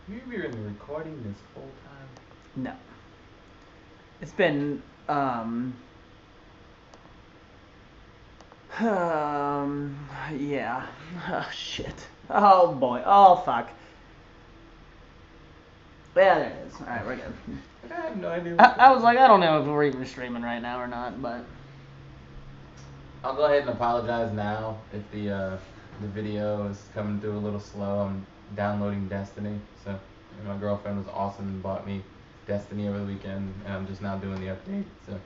You've been recording this whole time? No. It's been, yeah. Oh, shit. Oh, boy. Oh, fuck. Yeah, there it is. Alright, we're good. I have no idea. I was like, I don't know if we're even streaming right now or not, but... I'll go ahead and apologize now if the video is coming through a little slow. I'm downloading Destiny, so my girlfriend was awesome and bought me Destiny over the weekend, and I'm just now doing the update. So,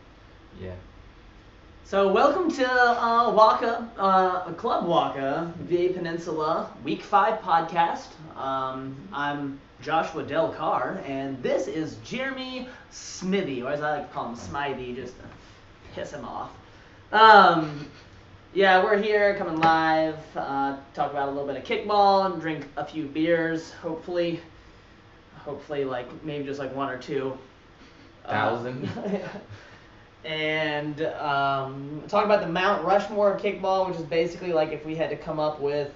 yeah. So welcome to Waka, CLUBWaka, via Peninsula, Week 5 podcast. I'm Joshua Del Carr, and this is Jeremy Smithy, or as I like to call him, Smithy, just to piss him off. Yeah, we're here coming live, talk about a little bit of kickball, drink a few beers, hopefully like maybe just like one or two. 1,000. And talk about the Mount Rushmore of kickball, which is basically like if we had to come up with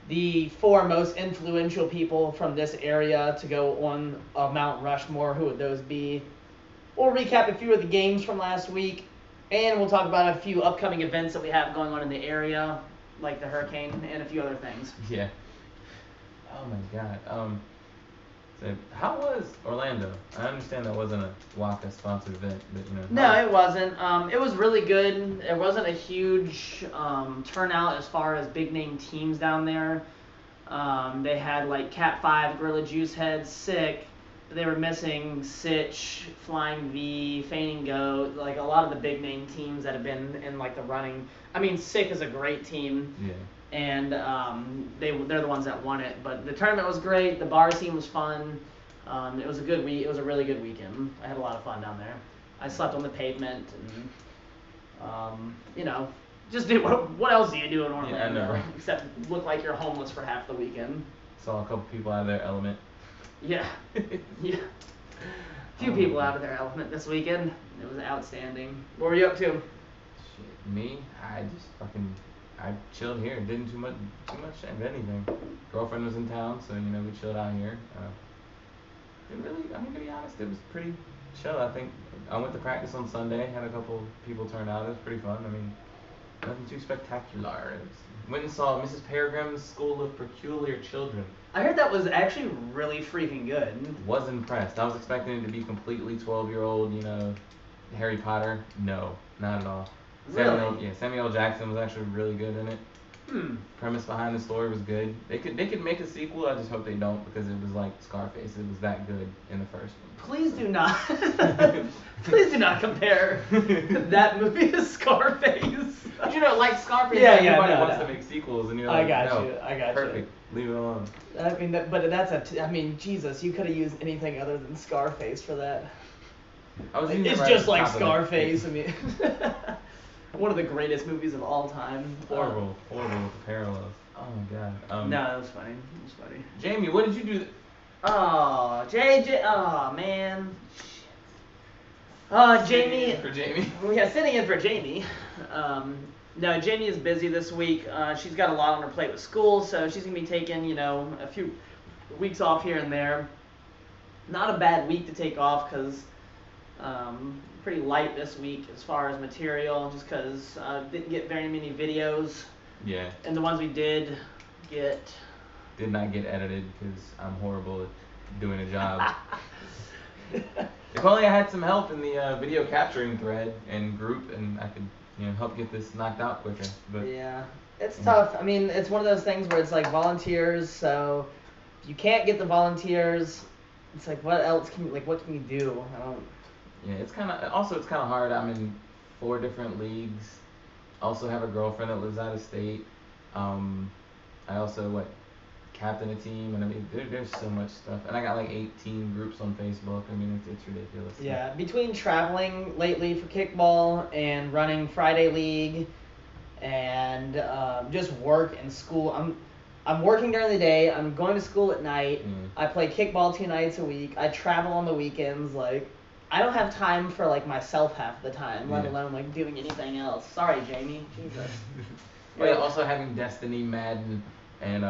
the 4 most influential people from this area to go on a Mount Rushmore, who would those be? We'll recap a few of the games from last week, and we'll talk about a few upcoming events that we have going on in the area, like the hurricane and a few other things. Yeah. Oh my God. So how was Orlando? I understand that wasn't a Waka sponsored event, but No, it wasn't. It was really good. It wasn't a huge turnout as far as big name teams down there. They had like Cat 5, Gorilla Juice Head, Sick. But they were missing Sitch, Flying V, Feigning Goat, like a lot of the big name teams that have been in like the running. I mean, Sick is a great team. Yeah. And they're the ones that won it. But the tournament was great. The bar scene was fun. It was a good week. It was a really good weekend. I had a lot of fun down there. I slept on the pavement, and just do what else do you do in Orlando? Yeah, I know, right? Except look like you're homeless for half the weekend. Saw a couple people out of their element. Yeah, yeah. A few people out of their element this weekend. It was outstanding. What were you up to? Shit, me? I chilled here. Didn't too much of anything. Girlfriend was in town, so we chilled out here. To be honest, it was pretty chill. I think I went to practice on Sunday. Had a couple people turn out. It was pretty fun. Nothing too spectacular. Went and saw Mrs. Peregrine's School of Peculiar Children. I heard that was actually really freaking good. Was impressed. I was expecting it to be completely 12-year-old, Harry Potter. No, not at all. Really? Samuel Jackson was actually really good in it. Premise behind the story was good. They could make a sequel. I just hope they don't, because it was like Scarface. It was that good in the first one. Please do not. Please do not compare that movie to Scarface. Like Scarface. Yeah, everybody no, wants no. to make sequels, and you're I like, got no, you. I got perfect. Leave it alone. I mean, Jesus, you could have used anything other than Scarface for that. It's just like Scarface. I mean, one of the greatest movies of all time. Horrible with the parallels. Oh my God. No, that was funny. It was funny. Jamie, what did you do? Oh, JJ. Oh man. Jamie. For Jamie. Yeah, sitting in for Jamie. No, Jamie is busy this week. She's got a lot on her plate with school, so she's gonna be taking, a few weeks off here and there. Not a bad week to take off, because pretty light this week as far as material, just because didn't get very many videos. Yeah. And the ones we did not get edited because I'm horrible at doing a job. If only I had some help in the video capturing thread and group, and I could help get this knocked out quicker. But yeah, it's tough. I mean, it's one of those things where it's like volunteers, so if you can't get the volunteers, it's like what can you do? I don't. Yeah, it's kind of hard. I'm in 4 different leagues. Also have a girlfriend that lives out of state. I also captain a team, and there's so much stuff. And I got like 18 groups on Facebook. It's ridiculous. Yeah, between traveling lately for kickball and running Friday league, and just work and school. I'm working during the day. I'm going to school at night. I play kickball 2 nights a week. I travel on the weekends. I don't have time for myself half the time, let alone doing anything else. Sorry, Jamie. Jesus. Also having Destiny, Madden, and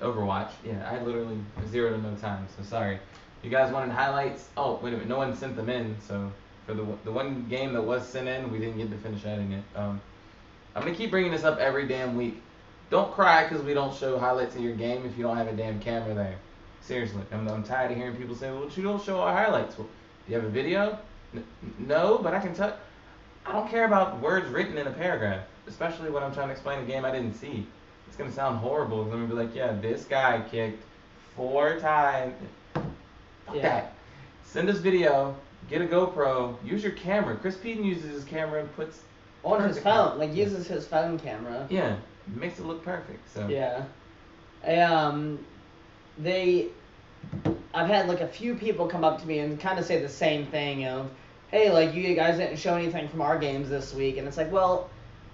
Overwatch. Yeah, I literally 0 to no time. So sorry. You guys wanted highlights? Oh, wait a minute. No one sent them in. So for the one game that was sent in, we didn't get to finish editing it. I'm gonna keep bringing this up every damn week. Don't cry because we don't show highlights of your game if you don't have a damn camera there. Seriously, I'm tired of hearing people say, "Well, you don't show our highlights." Well, do you have a video? No, but I can tell. I don't care about words written in a paragraph, especially when I'm trying to explain a game I didn't see. It's gonna sound horrible. I'm gonna be like, "Yeah, this guy kicked 4 times." Fuck that. Send us video. Get a GoPro. Use your camera. Chris Peden uses his camera and puts on his phone, like uses his phone camera. Yeah, it makes it look perfect. So yeah, I've had like a few people come up to me and kind of say the same thing of, hey, like you guys didn't show anything from our games this week, and it's like, well,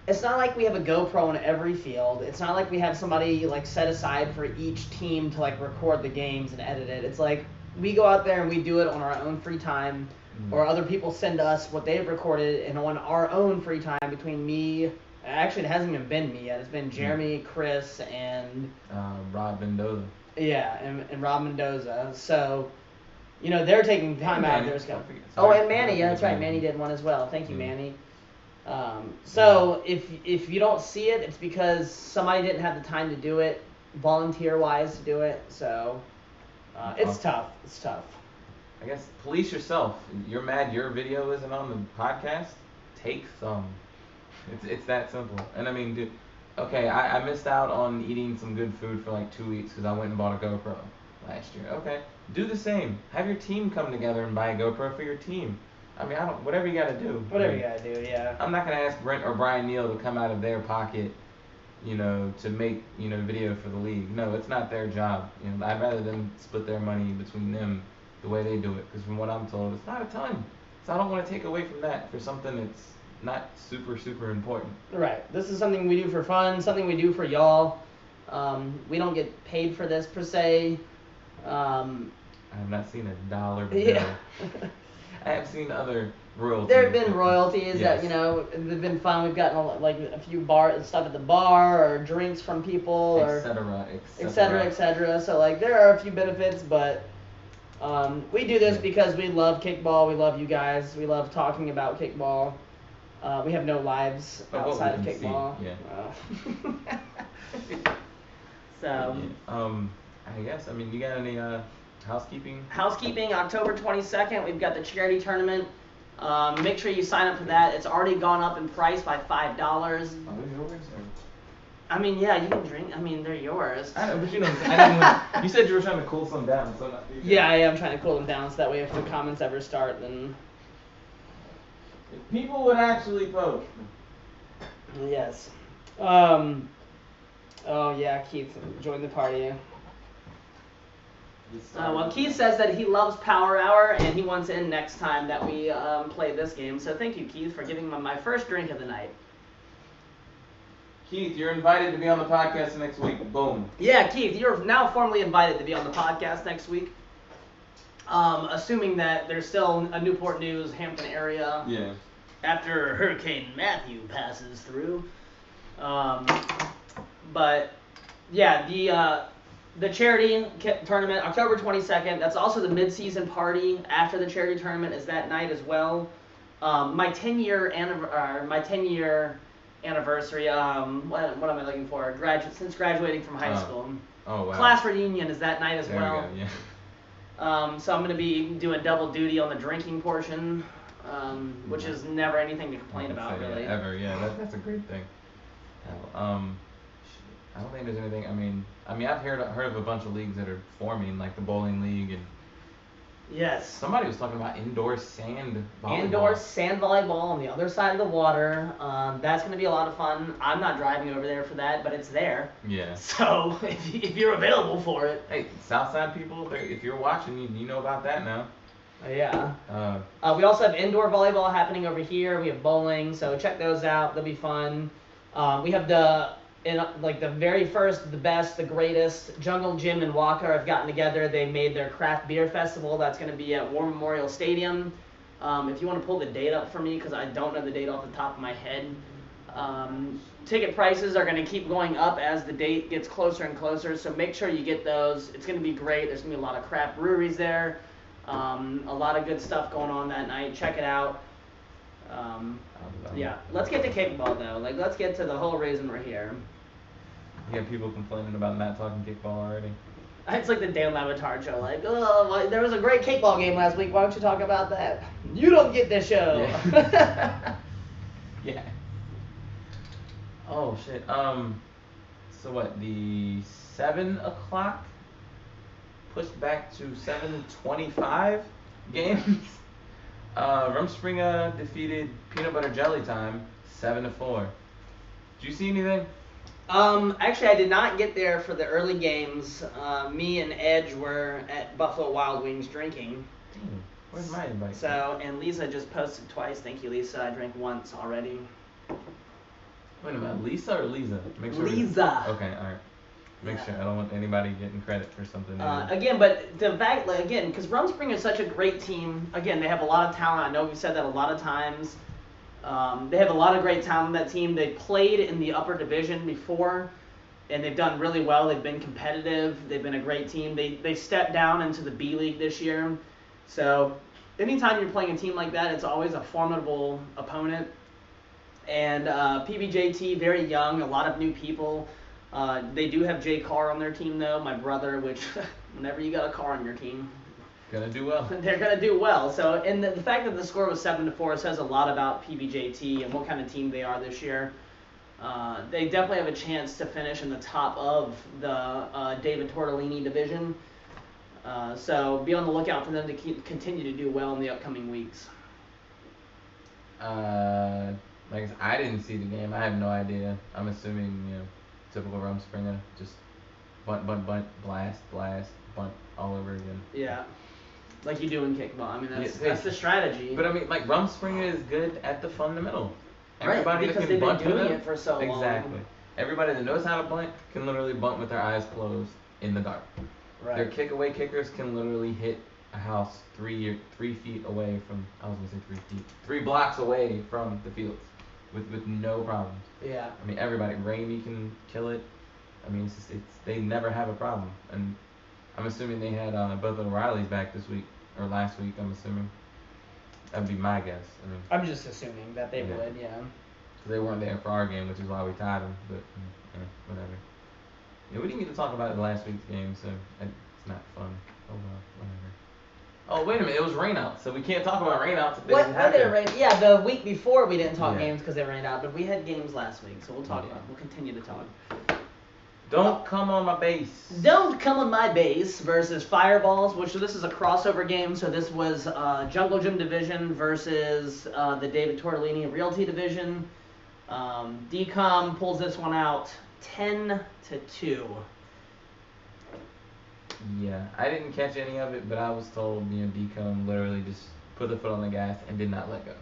it's not like we have a GoPro in every field. It's not like we have somebody like set aside for each team to like record the games and edit it. It's like we go out there and we do it on our own free time. Or other people send us what they've recorded, and on our own free time between me, actually it hasn't even been me yet, it's been Jeremy, Chris, and Rob Mendoza. Yeah, and Rob Mendoza. So, you know, they're taking time out of their schedule. Oh, and Manny, yeah, that's right, Manny did one as well. Thank you, Manny. So if you don't see it, it's because somebody didn't have the time to do it, volunteer-wise to do it, so it's tough. It's tough. I guess police yourself. You're mad your video isn't on the podcast? Take some. It's that simple. And I mean, dude, okay, I missed out on eating some good food for like 2 weeks because I went and bought a GoPro last year. Okay, do the same. Have your team come together and buy a GoPro for your team. I mean, whatever you gotta do. Whatever you gotta do, yeah. I'm not gonna ask Brent or Brian Neal to come out of their pocket, you know, to make, you know, video for the league. No, it's not their job. You know, I'd rather them split their money between them the way they do it, because from what I'm told, it's not a ton. So I don't want to take away from that for something that's not super important. Right. This is something we do for fun, something we do for y'all. We don't get paid for this per se. I have not seen a dollar bill. Yeah. I have seen other royalties. There have been royalties yes. that, you know, they've been fun. We've gotten like a few stuff at the bar or drinks from people, or etc. So like there are a few benefits, but we do this because we love kickball. We love you guys. We love talking about kickball. We have no lives outside of kickball. So. I guess. I mean, you got any housekeeping? Housekeeping. October 22nd. We've got the charity tournament. Make sure you sign up for that. It's already gone up in price by $5. Are they yours? I mean, yeah, you can drink. I mean, they're yours. I know, but you know, I didn't want, you said you were trying to cool some down, so not. Yeah, I am trying to cool them down, so that way if the comments ever start, then. If people would actually vote. Yes. Oh yeah, Keith, join the party. Well, Keith says that he loves Power Hour and he wants in next time that we play this game. So thank you, Keith, for giving me my first drink of the night. Keith, you're invited to be on the podcast next week. Boom. Yeah, Keith, you're now formally invited to be on the podcast next week. Assuming that there's still a Newport News, Hampton area. Yeah. After Hurricane Matthew passes through. But yeah, the charity tournament, October 22nd. That's also the mid-season party after the charity tournament is that night as well. My 10-year anniversary. What am I looking for? Since graduating from high school. Oh wow. Class reunion is that night as well. There we go, yeah. So I'm gonna be doing double duty on the drinking portion, which is never anything to complain about, really. Ever, yeah. That's a great thing. I don't think there's anything. I mean, I've heard of a bunch of leagues that are forming, like the bowling league, and yes. Somebody was talking about indoor sand volleyball. Indoor sand volleyball on the other side of the water. That's going to be a lot of fun. I'm not driving over there for that, but it's there. Yeah. So if you're available for it. Hey, Southside people, if you're watching, you know about that now. Yeah. We also have indoor volleyball happening over here. We have bowling, so check those out. They'll be fun. We have the very first, the best, the greatest, Jungle Gym and Waka have gotten together. They made their craft beer festival. That's going to be at War Memorial Stadium. If you want to pull the date up for me, because I don't know the date off the top of my head. Ticket prices are going to keep going up as the date gets closer and closer, so make sure you get those. It's going to be great. There's going to be a lot of craft breweries there. A lot of good stuff going on that night. Check it out. Yeah, let's get to kickball though. Like, let's get to the whole reason we're here. You got people complaining about not talking kickball already. It's like the Dan Levitard show. Like, oh, there was a great kickball game last week. Why don't you talk about that? You don't get this show. Yeah. Yeah. Oh shit. So what? The 7 o'clock pushed back to 7:25 games. Rumspringa defeated Peanut Butter Jelly Time 7-4. Did you see anything? Actually, I did not get there for the early games. Me and Edge were at Buffalo Wild Wings drinking. Dang, where's my invite? So, and Lisa just posted twice. Thank you, Lisa. I drank once already. Wait a minute, Lisa or Lisa? Make sure Lisa. Okay, all right. Make sure I don't want anybody getting credit for something. Again, but the fact, like, again, because Rumspringa is such a great team. Again, they have a lot of talent. I know we've said that a lot of times. They have a lot of great talent on that team. They played in the upper division before, and they've done really well. They've been competitive. They've been a great team. They stepped down into the B League this year. So anytime you're playing a team like that, it's always a formidable opponent. And PBJT, very young, a lot of new people. They do have Jay Carr on their team, though, my brother, which whenever you got a Carr on your team, gonna do well. they're gonna do well. So, and the fact that the score was 7-4 says a lot about PBJT and what kind of team they are this year. They definitely have a chance to finish in the top of the David Tortellini division. So be on the lookout for them to continue to do well in the upcoming weeks. Like I said, I didn't see the game. I have no idea. I'm assuming, typical Rumspringa, just bunt, blast, bunt all over again. Yeah, like you do in kickball. I mean, that's the strategy. But I mean, like, Rumspringa is good at the fundamental. Everybody right, because that can bunt they've been doing them, it for so long. Exactly. Everybody that knows how to bunt can literally bunt with their eyes closed in the dark. Right. Their kick-away kickers can literally hit a house 3 feet away from, I was going to say 3 feet, 3 blocks away from the fields with no problems. Yeah. I mean, everybody, Ramey can kill it. I mean, they never have a problem. And I'm assuming they had both O'Reillys back this week, or last week, I'm assuming. That would be my guess. I mean, I'm just assuming that they would, yeah. So they weren't there for our game, which is why we tied them, but whatever. Yeah, we didn't get to talk about the last week's game, so it's not fun. Oh well, whatever. Oh, wait a minute, it was rain out, so we can't talk about rain outs if they didn't happen. When did it rain? Yeah, the week before we didn't talk Yeah. games because they rained out, but we had games last week, so we'll talk about it. We'll continue to talk. Don't come on my base. Don't Come on My Base versus Fireballs, which this is a crossover game. So this was Jungle Gym Division versus the David Tortellini Realty Division. DCOM pulls this one out 10-2. Yeah, I didn't catch any of it, but I was told, DCOM literally just put the foot on the gas and did not let go.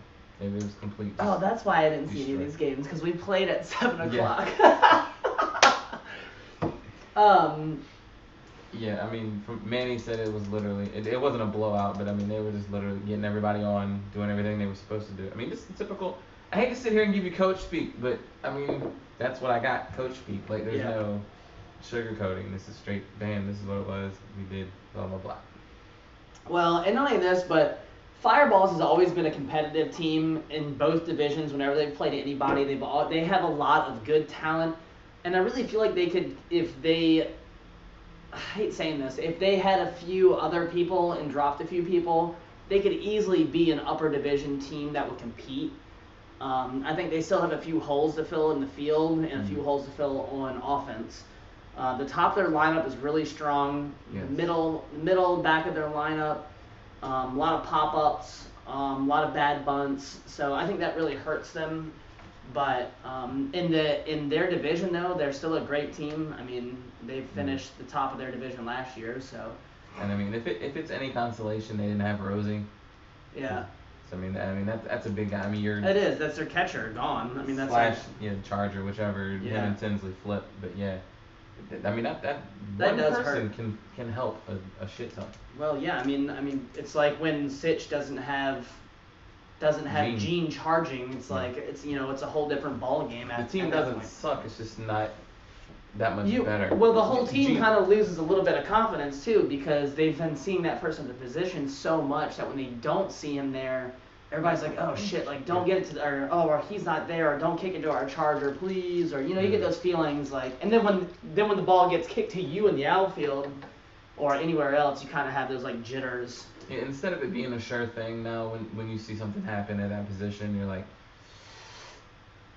It was complete. Oh, that's why I didn't see any of these games, because we played at 7 o'clock. Yeah, I mean, Manny said it was literally, it wasn't a blowout, but I mean, they were just literally getting everybody on, doing everything they were supposed to do. I mean, this is typical. I hate to sit here and give you coach speak, but I mean, that's what I got, coach speak. Like, there's no sugarcoating. This is straight, bam, this is what it was. We did blah, blah, blah. Well, and not only this, but Fireballs has always been a competitive team in both divisions. Whenever they've played anybody, they have a lot of good talent. And I really feel like they could, I hate saying this, if they had a few other people and dropped a few people, they could easily be an upper division team that would compete. I think they still have a few holes to fill in the field and a few holes to fill on offense. The top of their lineup is really strong. Yes. Middle, back of their lineup, a lot of pop-ups, a lot of bad bunts. So I think that really hurts them. But in their division, though, they're still a great team. I mean, they finished the top of their division last year, so. And I mean, if it's any consolation, they didn't have Rosie. Yeah. So I mean that's a big guy. I mean, It is. That's their catcher gone. I mean, that's slash Charger, whichever. Yeah. Him and Tinsley flip, but yeah. I mean that one does person hurt. can help a shit ton. Well, yeah. I mean, it's like when Sitch doesn't have doesn't have Gene charging, it's like it's a whole different ball game. The team doesn't suck. It's just not that much better. Well, the whole team kind of loses a little bit of confidence too, because they've been seeing that person in the position so much that when they don't see him there, everybody's like, oh shit, like don't get it to, or he's not there, or don't kick it to our charger, please, or you get those feelings like, and then when the ball gets kicked to you in the outfield or anywhere else, you kind of have those like jitters. Yeah, instead of it being a sure thing now, when you see something happen at that position, you're like,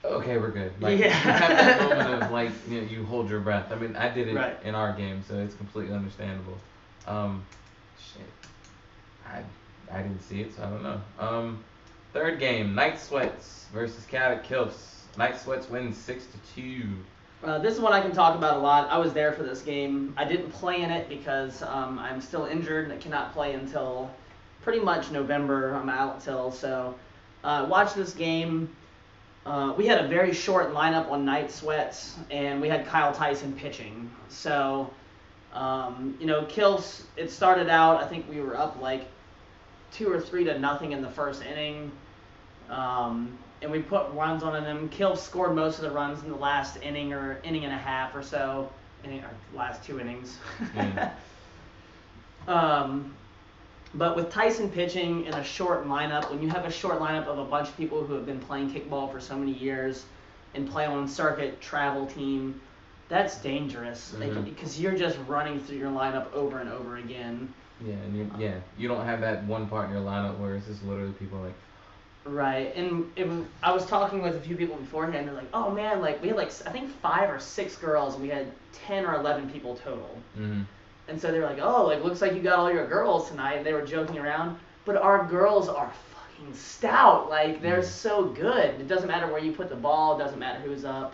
okay, we're good. Like, you have that moment of like, you hold your breath. I mean, I did it in our game, so it's completely understandable. Shit, I didn't see it, so I don't know. Third game, Night Sweats versus Cat Kilfs. Night Sweats wins 6-2. This is one I can talk about a lot. I was there for this game. I didn't play in it because I'm still injured and I cannot play until pretty much November. I'm out till, so watch this game. We had a very short lineup on Night Sweats, and we had Kyle Tyson pitching. So, Kills, it started out, I think we were up like 2 or 3-0 in the first inning. And we put runs on them. Kills scored most of the runs in the last inning or inning and a half or so, or last 2 innings. But with Tyson pitching in a short lineup, when you have a short lineup of a bunch of people who have been playing kickball for so many years and play on circuit, travel team, that's dangerous because you're just running through your lineup over and over again. Yeah, and you don't have that one part in your lineup where it's just literally people like. Right, and I was talking with a few people beforehand. They're like, "Oh man, like we had like I think 5 or 6 girls, and we had 10 or 11 people total." Mm-hmm. And so they were like, "Oh, like looks like you got all your girls tonight." And they were joking around, but our girls are fucking stout. Like they're so good. It doesn't matter where you put the ball. It doesn't matter who's up.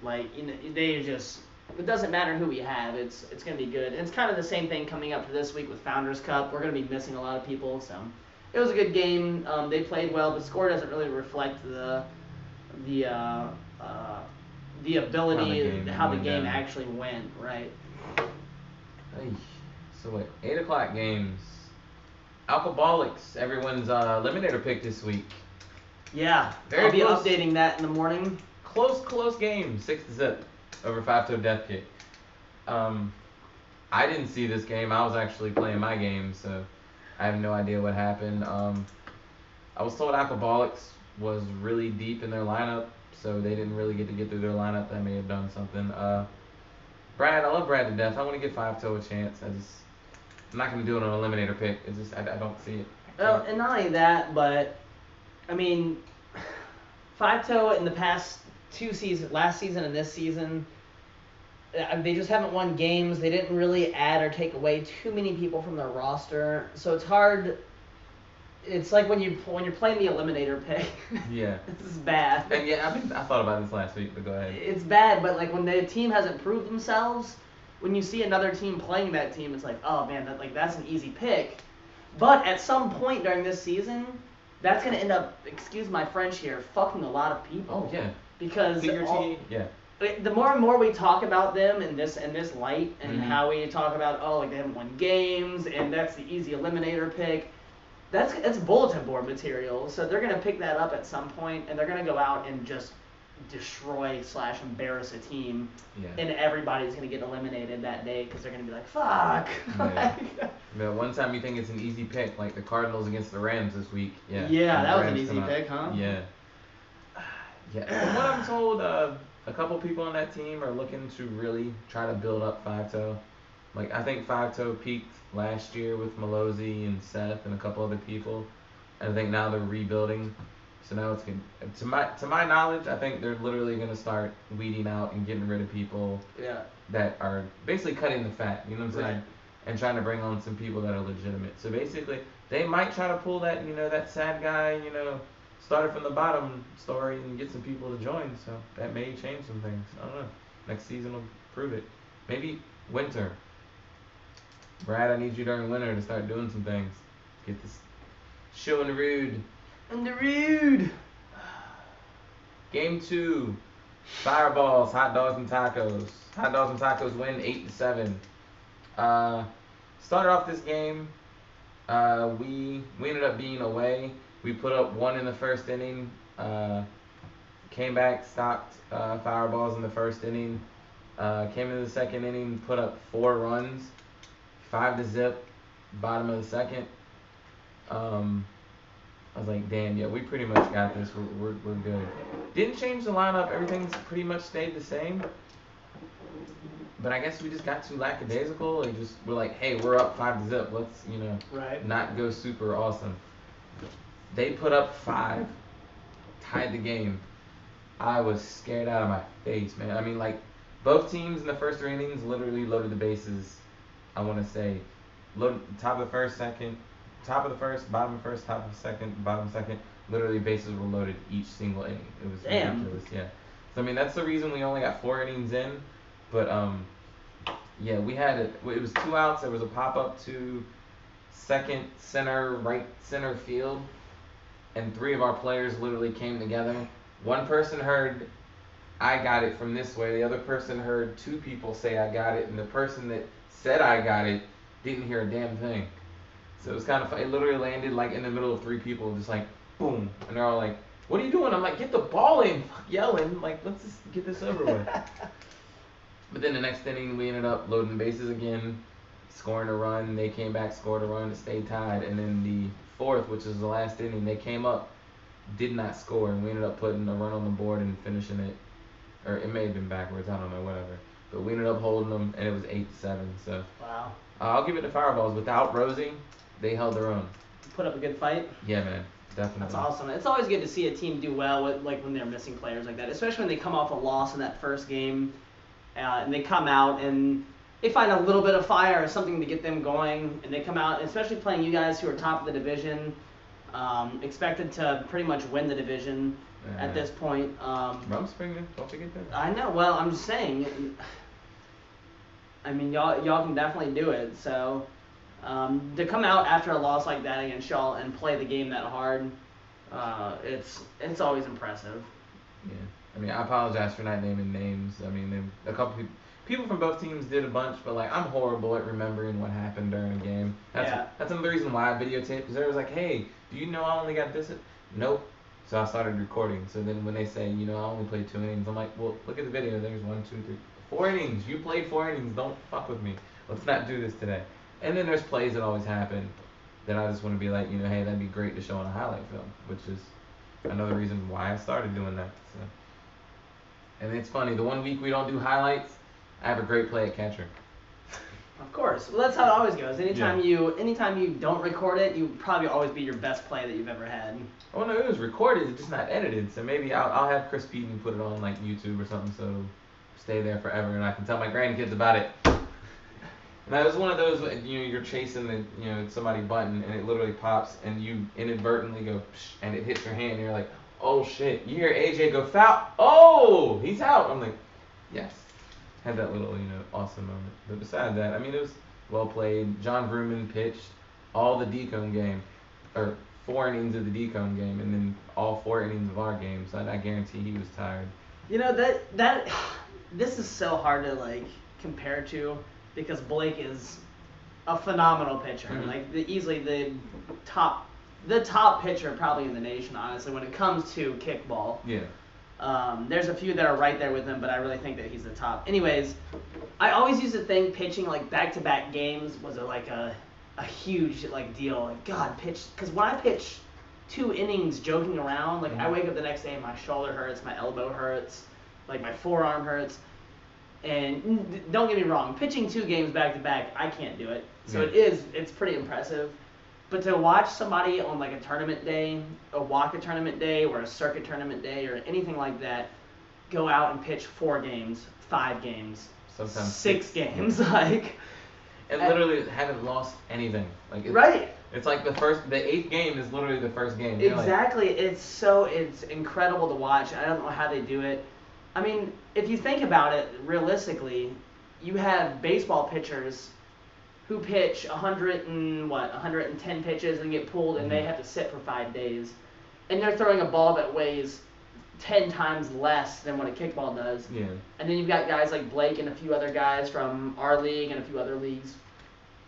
Like they just. It doesn't matter who we have. It's gonna be good. And it's kind of the same thing coming up for this week with Founders Cup. We're gonna be missing a lot of people, so. It was a good game. They played well. The score doesn't really reflect the ability, how the game actually went, right? So what? 8 o'clock games. Alcoholics. Everyone's eliminator pick this week. Yeah, I'll be updating that in the morning. Close game. 6-0 over 5-toe Death Kick. I didn't see this game. I was actually playing my game, so. I have no idea what happened. I was told Alcoholics was really deep in their lineup, so they didn't really get through their lineup. That may have done something. Brad, I love Brad to death. I want to give 5-toe a chance. I'm not going to do it on an eliminator pick. It's just, I don't see it. Well, and not only that, but, I mean, 5-toe in the past 2 seasons, last season and this season, they just haven't won games. They didn't really add or take away too many people from their roster, so it's hard. It's like when you're playing the eliminator pick. Yeah. This is bad. And I thought about this last week, but go ahead. It's bad, but like when the team hasn't proved themselves, when you see another team playing that team, it's like, oh man, that's an easy pick. But at some point during this season, that's gonna end up, excuse my French here, fucking a lot of people. Oh yeah. Because yeah. The more and more we talk about them in this light, and how we talk about they haven't won games, and that's the easy eliminator pick, that's bulletin board material. So they're gonna pick that up at some point, and they're gonna go out and just destroy/embarrass a team, and everybody's gonna get eliminated that day because they're gonna be like, fuck. Yeah. But one time you think it's an easy pick, like the Cardinals against the Rams this week. Yeah. Yeah, that was an easy pick, huh? Yeah. Yeah. From what I'm told, a couple people on that team are looking to really try to build up 5-toe. Like, I think 5-toe peaked last year with Malozzi and Seth and a couple other people. And I think now they're rebuilding. So now it's to my knowledge, I think they're literally going to start weeding out and getting rid of people that are basically cutting the fat, you know what I'm saying? And trying to bring on some people that are legitimate. So basically, they might try to pull that, that sad guy, started from the bottom story and get some people to join, so that may change some things. I don't know. Next season will prove it. Maybe winter. Brad, I need you during winter to start doing some things. Get this show in the rude. In the rude. Game 2. Fireballs, hot dogs and tacos. Hot dogs and tacos win 8-7. Started off this game. We ended up being away. We put up 1 in the first inning. Came back, stopped foul balls in the first inning. Came into the second inning, put up 4 runs, 5-0, bottom of the second. I was like, damn, yeah, we pretty much got this. We're good. Didn't change the lineup. Everything's pretty much stayed the same. But I guess we just got too lackadaisical and just we're like, hey, we're up 5-0. Let's, Right. not go super awesome. They put up 5, tied the game. I was scared out of my face, man. I mean, like, both teams in the first 3 innings literally loaded the bases. I want to say, top of the first, second, top of the first, bottom of the first, top of the second, bottom of the second. Literally, bases were loaded each single inning. It was ridiculous, yeah. So I mean, that's the reason we only got 4 innings in. But yeah, we had it. It was 2 outs. There was a pop up to second, center, right center field, and 3 of our players literally came together. One person heard, I got it from this way. The other person heard 2 people say I got it, and the person that said I got it didn't hear a damn thing. So it was kind of fun. It literally landed like in the middle of 3 people, just like boom, and they're all like, "What are you doing?" I'm like, "Get the ball in!" Fuck yelling, like, let's just get this over with. But then the next inning, we ended up loading the bases again, scoring a run. They came back, scored a run, it stayed tied. And then the 4th, which is the last inning, they came up, did not score, and we ended up putting a run on the board and finishing it. Or it may have been backwards, I don't know, whatever. But we ended up holding them, and it was 8-7. So Wow. I'll give it to Fireballs. Without Rosie, they held their own. Put up a good fight. Yeah, man, definitely. That's awesome. It's always good to see a team do well with, like, when they're missing players like that, especially when they come off a loss in that first game, and they come out and they find a little bit of fire or something to get them going, and they come out, especially playing you guys who are top of the division, expected to pretty much win the division at this point. Rumspringa, don't forget that. I know. Well, I'm just saying. I mean, y'all can definitely do it. So to come out after a loss like that against y'all and play the game that hard, it's always impressive. Yeah. I mean, I apologize for not naming names. I mean, a couple people from both teams did a bunch, but like I'm horrible at remembering what happened during a game. That's another reason why I videotape, because they was like, hey, do you know I only got this? Nope. So I started recording. So then when they say, I only played 2 innings, I'm like, well, look at the video. There's 1, 2, 3, 4 innings. You played 4 innings. Don't fuck with me. Let's not do this today. And then there's plays that always happen that I just want to be like, hey, that'd be great to show on a highlight film, which is another reason why I started doing that. So. And it's funny, the 1 week we don't do highlights, I have a great play at catcher. Of course. Well, that's how it always goes. Anytime you don't record it, you probably always be your best play that you've ever had. Oh no, it was recorded, it's just not edited. So maybe I'll have Chris Peeten put it on like YouTube or something, so it'll stay there forever, and I can tell my grandkids about it. And that was one of those, you're chasing the, somebody button, and it literally pops, and you inadvertently go, psh, and it hits your hand, and you're like, oh shit. You hear AJ go foul. Oh, he's out. I'm like, yes. Had that little, awesome moment. But besides that, I mean, it was well played. John Vrooman pitched all the decone game, or 4 innings of the decone game, and then all 4 innings of our game. So I guarantee he was tired. This is so hard to like compare to, because Blake is a phenomenal pitcher. Mm-hmm. Like easily the top pitcher probably in the nation, honestly, when it comes to kickball. Yeah. There's a few that are right there with him, but I really think that he's the top. Anyways, I always used to think pitching like back-to-back games was a huge like deal. Like, God, pitch, because when I pitch 2 innings joking around, like I wake up the next day and my shoulder hurts, my elbow hurts, like my forearm hurts. And don't get me wrong, pitching 2 games back-to-back, I can't do it. So it's pretty impressive. But to watch somebody on like a tournament day, a Waka tournament day, or a circuit tournament day, or anything like that, go out and pitch 4 games, 5 games, sometimes 6 games, like. And literally haven't lost anything. Like right. It's like the 8th game is literally the first game. Exactly. It's incredible to watch. I don't know how they do it. I mean, if you think about it realistically, you have baseball pitchers who pitch 110 pitches and get pulled, and they have to sit for 5 days, and they're throwing a ball that weighs 10 times less than what a kickball does. Yeah. And then you've got guys like Blake and a few other guys from our league and a few other leagues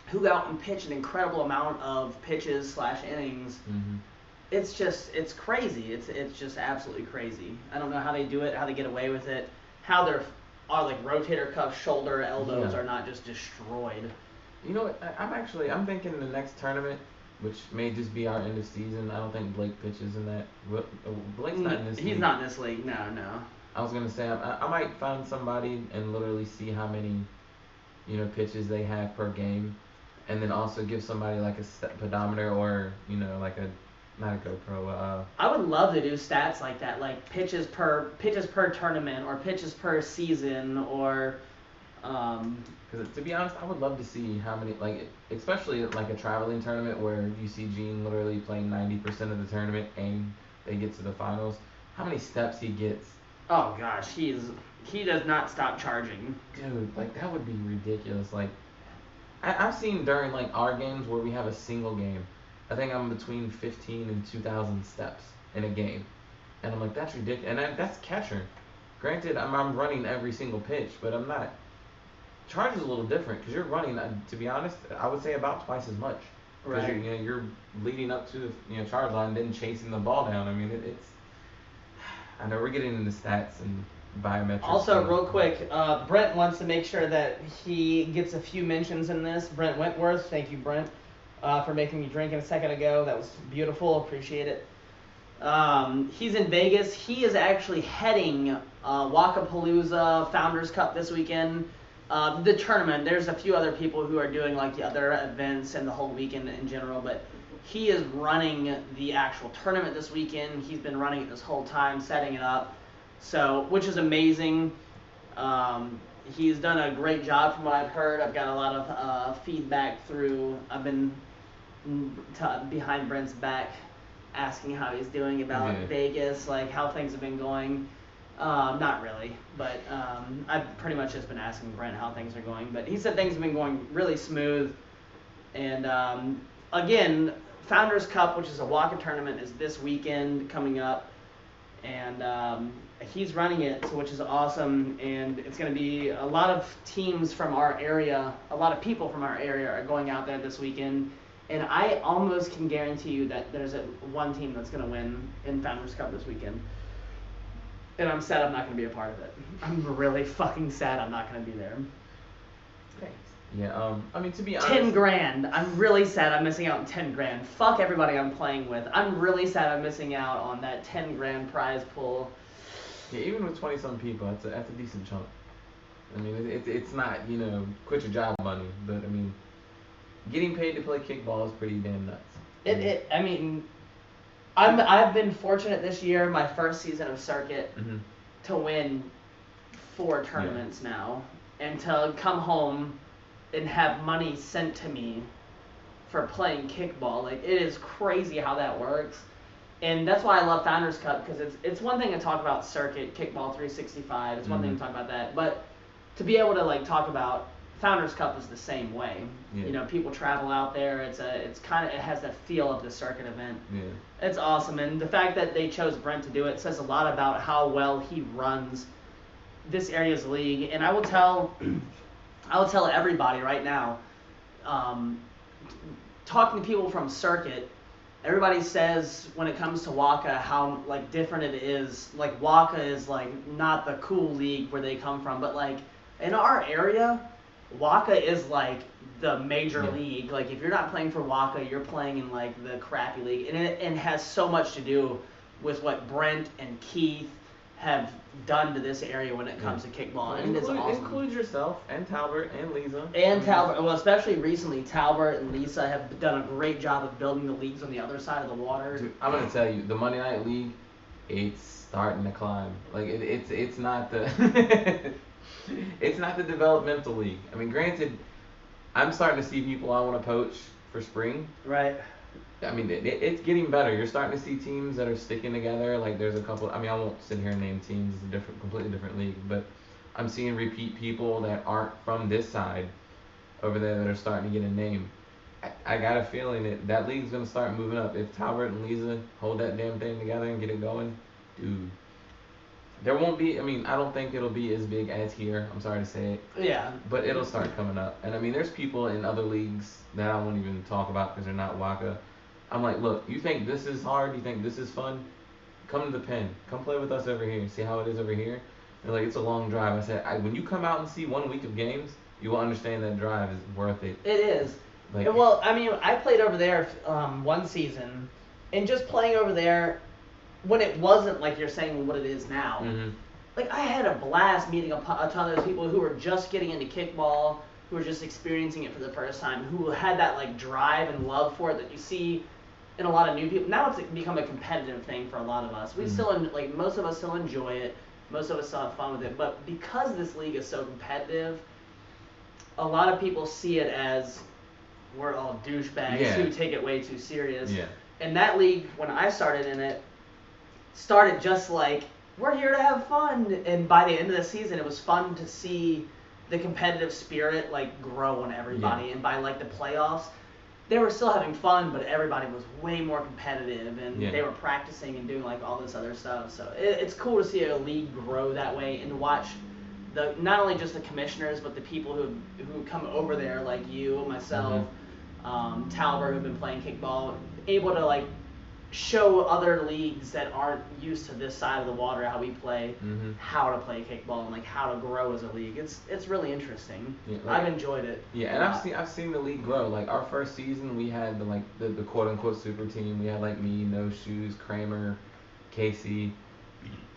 who go out and pitch an incredible amount of pitches / innings. Mm-hmm. it's crazy. It's just absolutely crazy. I don't know how they do it, how they get away with it, how their like rotator cuff, shoulder, elbows are not just destroyed. You know what? I'm thinking the next tournament, which may just be our end of season. I don't think Blake pitches in that. Blake's not in this league. He's not in this league. No. I was gonna say I might find somebody and literally see how many, pitches they have per game, and then also give somebody like a pedometer or like a not a GoPro. I would love to do stats like that, like pitches per tournament or pitches per season or. Because to be honest, I would love to see how many, like, especially like a traveling tournament where you see Gene literally playing 90% of the tournament and they get to the finals. How many steps he gets? Oh gosh, he does not stop charging. Dude, like that would be ridiculous. Like, I've seen during like our games where we have a single game, I think I'm between 15 and 2,000 steps in a game, and I'm like, that's ridiculous. And that's catcher. Granted, I'm running every single pitch, but I'm not. Charge is a little different because you're running. To be honest, I would say about twice as much. Because right. you're leading up to the charge line, then chasing the ball down. I mean, it's. I know we're getting into stats and biometrics. Also, real quick, Brent wants to make sure that he gets a few mentions in this. Brent Wentworth, thank you, Brent, for making me drink a second ago. That was beautiful. Appreciate it. He's in Vegas. He is actually heading Wakapalooza Founders Cup this weekend. The tournament. There's a few other people who are doing like the other events and the whole weekend in general, but he is running the actual tournament this weekend. He's been running it this whole time, setting it up, so which is amazing. He's done a great job from what I've heard. I've got a lot of feedback through. I've been behind Brent's back asking how he's doing about Vegas, like how things have been going. Not really, but I've pretty much just been asking Brent how things are going. But he said things have been going really smooth. And again, Founders Cup, which is a Waka tournament, is this weekend coming up. And he's running it, which is awesome. And it's going to be a lot of teams from our area, a lot of people from our area are going out there this weekend. And I almost can guarantee you that there's one team that's going to win in Founders Cup this weekend. And I'm sad I'm not going to be a part of it. I'm really fucking sad I'm not going to be there. Thanks. Yeah, I mean, to be honest... 10 grand. I'm really sad I'm missing out on 10 grand. Fuck everybody I'm playing with. I'm really sad I'm missing out on that 10 grand prize pool. Yeah, even with 20-some people, that's a decent chunk. I mean, it's not, quit your job money. But, I mean, getting paid to play kickball is pretty damn nuts. I mean... I've been fortunate this year, my first season of circuit, to win 4 tournaments now, and to come home and have money sent to me for playing kickball. Like, it is crazy how that works, and that's why I love Founders Cup, because it's one thing to talk about circuit, kickball 365. It's one thing to talk about that, but to be able to like talk about Founders Cup is the same way. Yeah. People travel out there. It has that feel of the circuit event. Yeah. It's awesome, and the fact that they chose Brent to do it says a lot about how well he runs this area's league. And I will tell everybody right now, talking to people from circuit, everybody says when it comes to Waka how like different it is. Like Waka is like not the cool league where they come from, but like in our area, Waka is like the major league. Like if you're not playing for Waka, you're playing in like the crappy league, and it has so much to do with what Brent and Keith have done to this area when it comes to kickball, and it's awesome. Include yourself and Talbert and Lisa. And Talbert, well, especially recently, Talbert and Lisa have done a great job of building the leagues on the other side of the water. Dude, I'm gonna tell you, the Monday Night League, it's starting to climb. Like it's not the it's not the developmental league. I mean, granted, I'm starting to see people I want to poach for spring. Right. I mean, it's getting better. You're starting to see teams that are sticking together. Like, there's a couple. I mean, I won't sit here and name teams. It's a completely different league. But I'm seeing repeat people that aren't from this side over there that are starting to get a name. I got a feeling that league's going to start moving up. If Talbert and Lisa hold that damn thing together and get it going, dude. There won't be, I mean, I don't think it'll be as big as here. I'm sorry to say it. Yeah. But it'll start coming up. And I mean, there's people in other leagues that I won't even talk about because they're not Waka, I'm like, look, you think this is hard? You think this is fun? Come to the pen. Come play with us over here. See how it is over here. They're like, it's a long drive. I said, when you come out and see 1 week of games, you will understand that drive is worth it. It is. Like, well, I mean, I played over there one season, and just playing over there when it wasn't like you're saying what it is now. Mm-hmm. Like, I had a blast meeting a ton of those people who were just getting into kickball, who were just experiencing it for the first time, who had that like drive and love for it that you see in a lot of new people. Now it's become a competitive thing for a lot of us. We still like most of us still enjoy it. Most of us still have fun with it. But because this league is so competitive, a lot of people see it as we're all douchebags who take it way too serious. Yeah. And that league, when I started in it, started just like, we're here to have fun. And by the end of the season, it was fun to see the competitive spirit like grow on everybody. And by like the playoffs, they were still having fun, but everybody was way more competitive, and they were practicing and doing like all this other stuff. So it's cool to see a league grow that way, and to watch not only just the commissioners, but the people who come over there, like you, myself, Talbert, who've been playing kickball, able to like show other leagues that aren't used to this side of the water how we play, how to play kickball and like how to grow as a league. It's really interesting. Yeah, like, I've enjoyed it. Yeah, and I've seen the league grow. Like our first season, we had the quote unquote super team. We had like me, No Shoes, Kramer, Casey,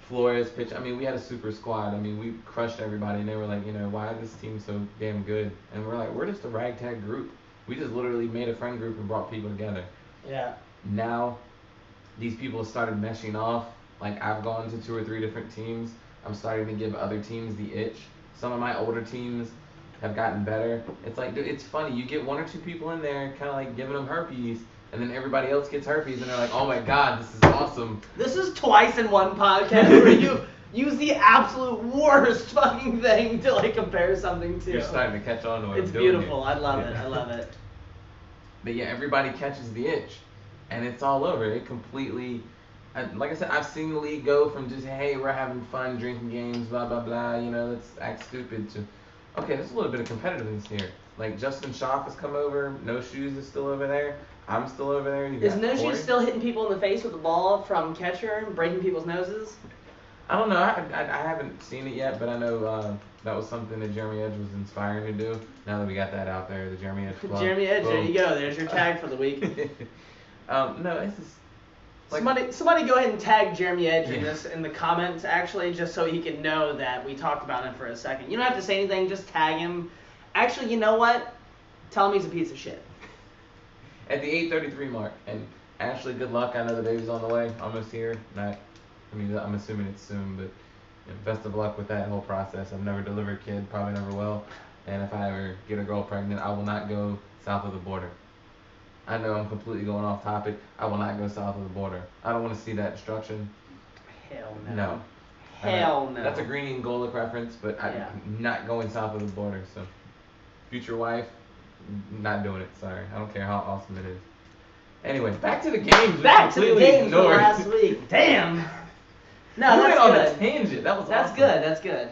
Flores, pitch. I mean, we had a super squad. I mean, we crushed everybody, and they were like, why is this team so damn good? And we're like, we're just a ragtag group. We just literally made a friend group and brought people together. Yeah. Now, these people have started meshing off. Like, I've gone to 2 or 3 different teams. I'm starting to give other teams the itch. Some of my older teams have gotten better. It's like, dude, it's funny. You get 1 or 2 people in there kind of like giving them herpes, and then everybody else gets herpes, and they're like, oh my God, this is awesome. This is twice in one podcast where you use the absolute worst fucking thing to like compare something to. You're starting to catch on to what it's I'm doing. It's beautiful. I love it. I love it. But yeah, everybody catches the itch, and it's all over. It completely, like I said, I've seen the league go from just, hey, we're having fun, drinking games, blah, blah, blah, let's act stupid, to, okay, there's a little bit of competitiveness here. Like, Justin Schaff has come over, No Shoes is still over there, I'm still over there. Is No Shoes still hitting people in the face with the ball from catcher and breaking people's noses? I don't know, I haven't seen it yet, but I know that was something that Jeremy Edge was inspiring to do. Now that we got that out there, the Jeremy Edge Club. Jeremy Edge, there you go, there's your tag for the week. No, it's just like, somebody go ahead and tag Jeremy Edge in the comments, actually, just so he can know that we talked about him for a second. You don't have to say anything, just tag him. Actually, you know what? Tell him he's a piece of shit. At the 8:33 mark, and Ashley, good luck. I know the baby's on the way, almost here. I'm assuming it's soon, but best of luck with that whole process. I've never delivered a kid, probably never will. And if I ever get a girl pregnant, I will not go south of the border. I know I'm completely going off topic. I will not go south of the border. I don't want to see that destruction. Hell no. No. Hell no. That's a Green and Golic reference, but I'm not going south of the border. So, future wife, not doing it. Sorry. I don't care how awesome it is. Anyway, back to the games. Back to the games from last week. Damn. No, we that's went on good. a tangent. That was That's awesome. good. That's good.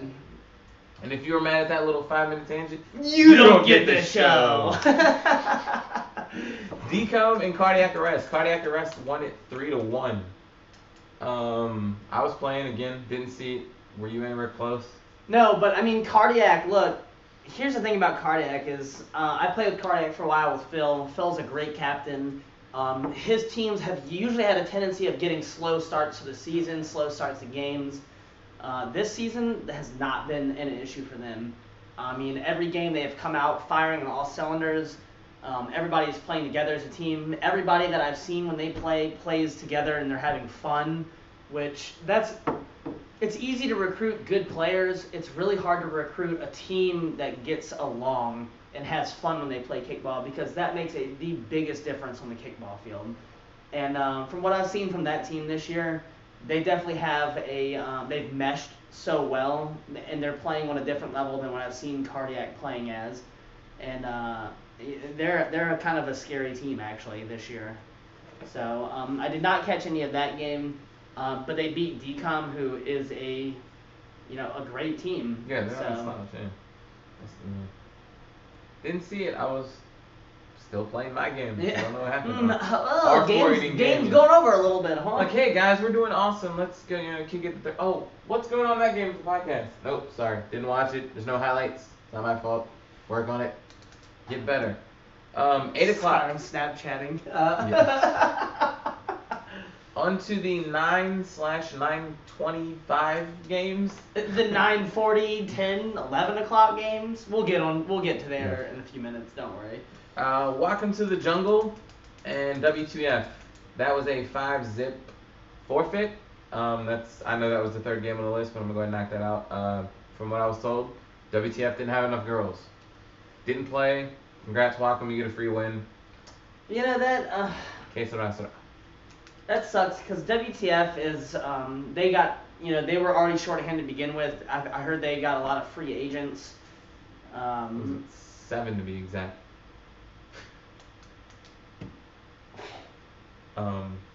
And if you were mad at that little 5-minute tangent, you don't get the show. Decomb and Cardiac Arrest. Cardiac Arrest won it 3-1. I was playing again, didn't see it. Were you anywhere close? No, but I mean, Cardiac, look, here's the thing about Cardiac is I played with Cardiac for a while with Phil. Phil's a great captain. His teams have usually had a tendency of getting slow starts to the season, slow starts to games. This season has not been an issue for them. I mean, every game they have come out firing on all cylinders. Everybody's playing together as a team. Everybody that I've seen when they play plays together and they're having fun, which it's easy to recruit good players. It's really hard to recruit a team that gets along and has fun when they play kickball, because that makes the biggest difference on the kickball field. And from what I've seen from that team this year, they definitely have they've meshed so well, and they're playing on a different level than what I've seen Cardiac playing as. And they're a kind of a scary team actually this year. So I did not catch any of that game, but they beat Decom, who is a great team. Yeah, they're not slouch, yeah. Didn't see it. I was still playing my games. I don't know what happened. Game's going over a little bit, huh? Like, hey guys, we're doing awesome. Let's go, kick it. Oh, what's going on in that game for the podcast? Nope, sorry, didn't watch it. There's no highlights. It's not my fault. Work on it. Get better. 8 o'clock. I'm Snapchatting. On to the 9/9:25 games. The 9:40, 10, 11 o'clock games. We'll get to there in a few minutes. Don't worry. Welcome to the Jungle and WTF. That was a 5-zip forfeit. I know that was the third game on the list, but I'm gonna go ahead and knock that out. From what I was told, WTF didn't have enough girls. Didn't play. Congrats, welcome. You get a free win. You know that. That sucks because WTF is they got they were already shorthanded to begin with. I heard they got a lot of free agents. Was it 7 to be exact?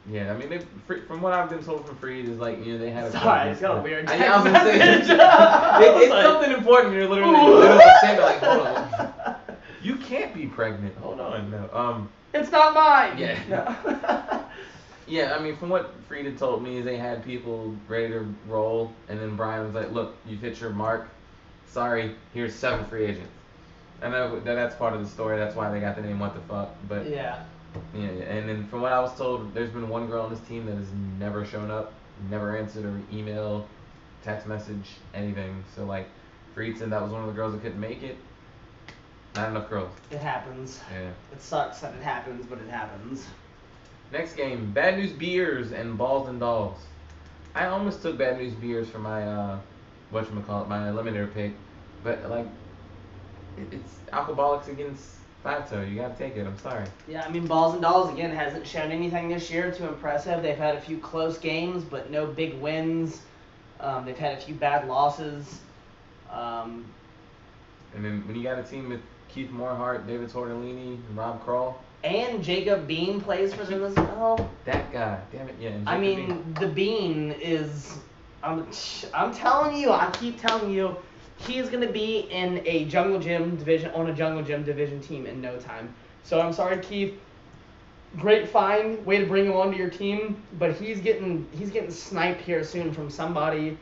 Yeah, I mean, from what I've been told from Freed is like they had. Sorry, it's got a weird. I was gonna say it's something important. You're literally standing like, hold on. You can't be pregnant. Hold on, no. It's not mine. Yeah. No. Yeah, I mean, from what Freed had told me is they had people ready to roll, and then Brian was like, look, you've hit your mark. Sorry, here's 7 free agents. I know that's part of the story. That's why they got the name What the Fuck. But yeah. Yeah, and then from what I was told, there's been one girl on this team that has never shown up, never answered an email, text message, anything. So, like, Freed said that was one of the girls that couldn't make it. Not enough girls. It happens. Yeah. It sucks that it happens, but it happens. Next game, Bad News Beers and Balls and Dolls. I almost took Bad News Beers for my my eliminator pick, but like it's alcoholics against Fato. You gotta take it. I'm sorry. Yeah, I mean Balls and Dolls again hasn't shown anything this year too impressive. They've had a few close games, but no big wins. They've had a few bad losses. And then when you got a team with Keith Morehart, David Tortellini, and Rob Kroll. And Jacob Bean plays for them as well. That guy, damn it, yeah. I mean, the Bean is, I'm telling you, I keep telling you, he is going to be in a Jungle Gym division team in no time. So I'm sorry, Keith. Great find, way to bring him onto your team, but he's getting sniped here soon from somebody.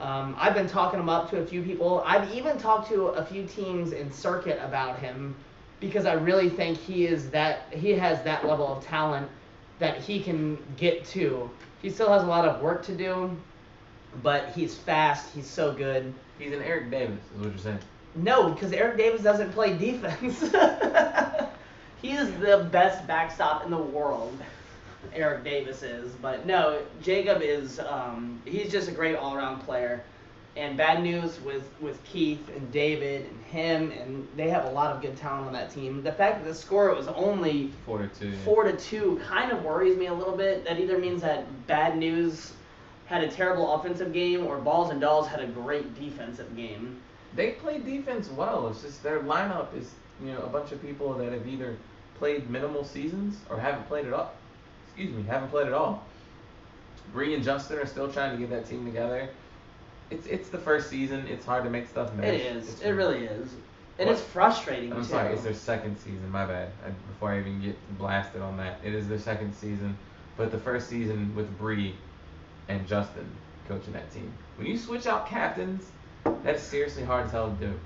I've been talking him up to a few people. I've even talked to a few teams in circuit about him. Because I really think he has that level of talent that he can get to. He still has a lot of work to do, but he's fast. He's so good. He's an Eric Davis, is what you're saying. No, because Eric Davis doesn't play defense. He is the best backstop in the world. Eric Davis is, but no, Jacob is. He's just a great all-around player. And Bad News with Keith and David and him, and they have a lot of good talent on that team. The fact that the score was only 4-2, 4-2 kind of worries me a little bit. That either means that Bad News had a terrible offensive game or Balls and Dolls had a great defensive game. They play defense well. It's just their lineup is a bunch of people that have either played minimal seasons or haven't played at all. Haven't played at all. Bree and Justin are still trying to get that team together. It's the first season. It's hard to make stuff mesh. It is. It really is. And it's frustrating, I'm sorry. It's their second season. My bad. Before I even get blasted on that. It is their second season. But the first season with Bree and Justin coaching that team. When you switch out captains, that's seriously hard as hell to do.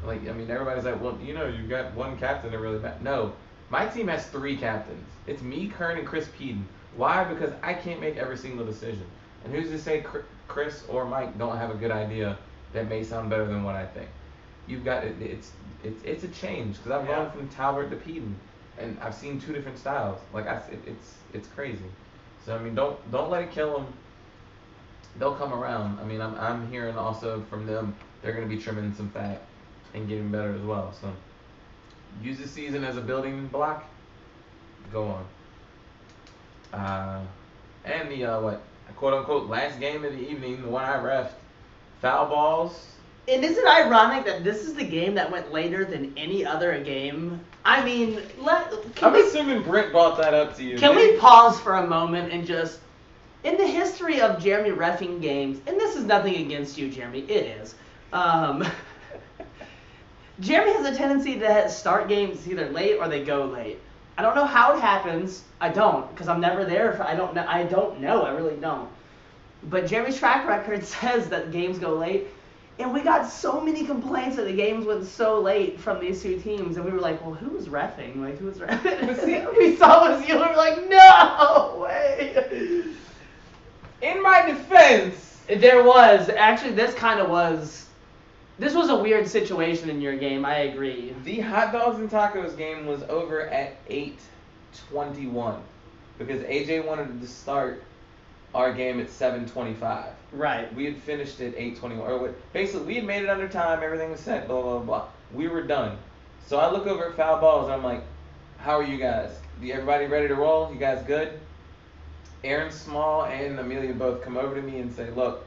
Like, I mean, everybody's like, well, you've got one captain that really matters. No. My team has 3 captains. It's me, Kern, and Chris Peden. Why? Because I can't make every single decision. And who's to say Chris or Mike don't have a good idea that may sound better than what I think? You've got it's a change because I've gone from Talbert to Peden, and I've seen 2 different styles. Like it's crazy. So I mean, don't let it kill them. They'll come around. I mean, I'm hearing also from them they're going to be trimming some fat and getting better as well. So use this season as a building block. Go on. And the quote-unquote last game of the evening, the one I refed, foul balls. And isn't it ironic that this is the game that went later than any other game? I mean, I'm assuming Brent brought that up to you. Can we pause for a moment and just, in the history of Jeremy reffing games, and this is nothing against you, Jeremy, it is. Jeremy has a tendency to start games either late or they go late. I don't know how it happens. I don't, because I'm never there. I don't know. I really don't. But Jeremy's track record says that games go late. And we got so many complaints that the games went so late from these two teams. And we were like, well, who was reffing? Like, who was reffing? But see, we saw it was you. And we were like, no way. in my defense, There was. Actually, this was a weird situation in your game. I agree. the hot dogs and tacos game was over at 8:21 because AJ wanted to start our game at 7:25. Right. We had finished at 8:21. Basically, we had made it under time. Everything was set. Blah blah blah. We were done. So I look over at foul balls and I'm like, "How are you guys? Everybody ready to roll? You guys good?" Aaron Small and Amelia both come over to me and say, "Look,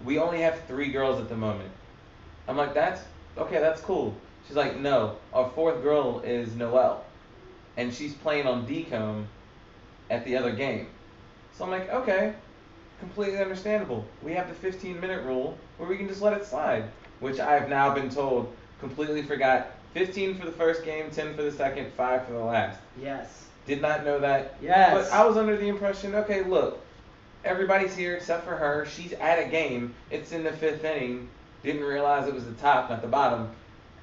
we only have 3 girls at the moment." I'm like, "That's okay. That's cool." She's like, "No, our 4th girl is Noelle, and she's playing on Decomb at the other game." So I'm like, "Okay, completely understandable. We have the 15-minute rule where we can just let it slide," which I've now been told completely forgot. 15 for the first game, 10 for the second, 5 for the last. Yes. Did not know that. Yes. But I was under the impression, okay, look, everybody's here except for her. She's at a game. It's in the 5th inning. Didn't realize it was the top, not the bottom.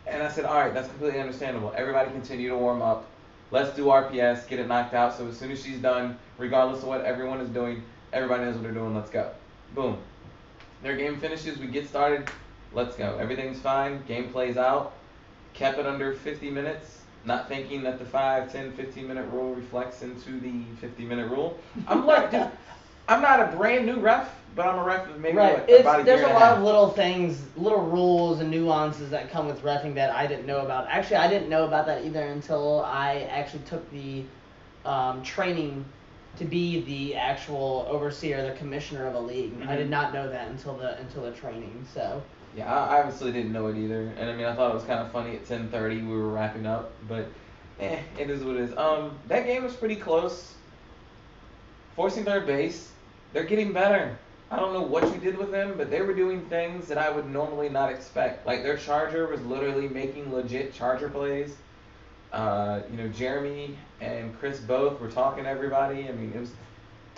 And I said, all right, that's completely understandable. Everybody continue to warm up. Let's do RPS, get it knocked out. So as soon as she's done, regardless of what everyone is doing, everybody knows what they're doing. Let's go. Boom. Their game finishes. We get started. Let's go. Everything's fine. Game plays out. Kept it under 50 minutes. Not thinking that the 5, 10, 15-minute rule reflects into the 50-minute rule. I'm like, dude, I'm not a brand new ref, but I'm a ref of maybe about a year There's and a a lot half. of little things, little rules and nuances that come with reffing that I didn't know about. Actually, I didn't know about that either until I actually took the training to be the actual overseer, the commissioner of a league. Mm-hmm. I did not know that until the training. So. Yeah, I obviously didn't know it either. And I mean, I thought it was kind of funny at 10:30 we were wrapping up, but it is what it is. That game was pretty close. Forcing third base, they're getting better. I don't know what you did with them, but they were doing things that I would normally not expect. Like their charger was literally making legit charger plays. Jeremy and Chris both were talking to everybody. I mean, it was.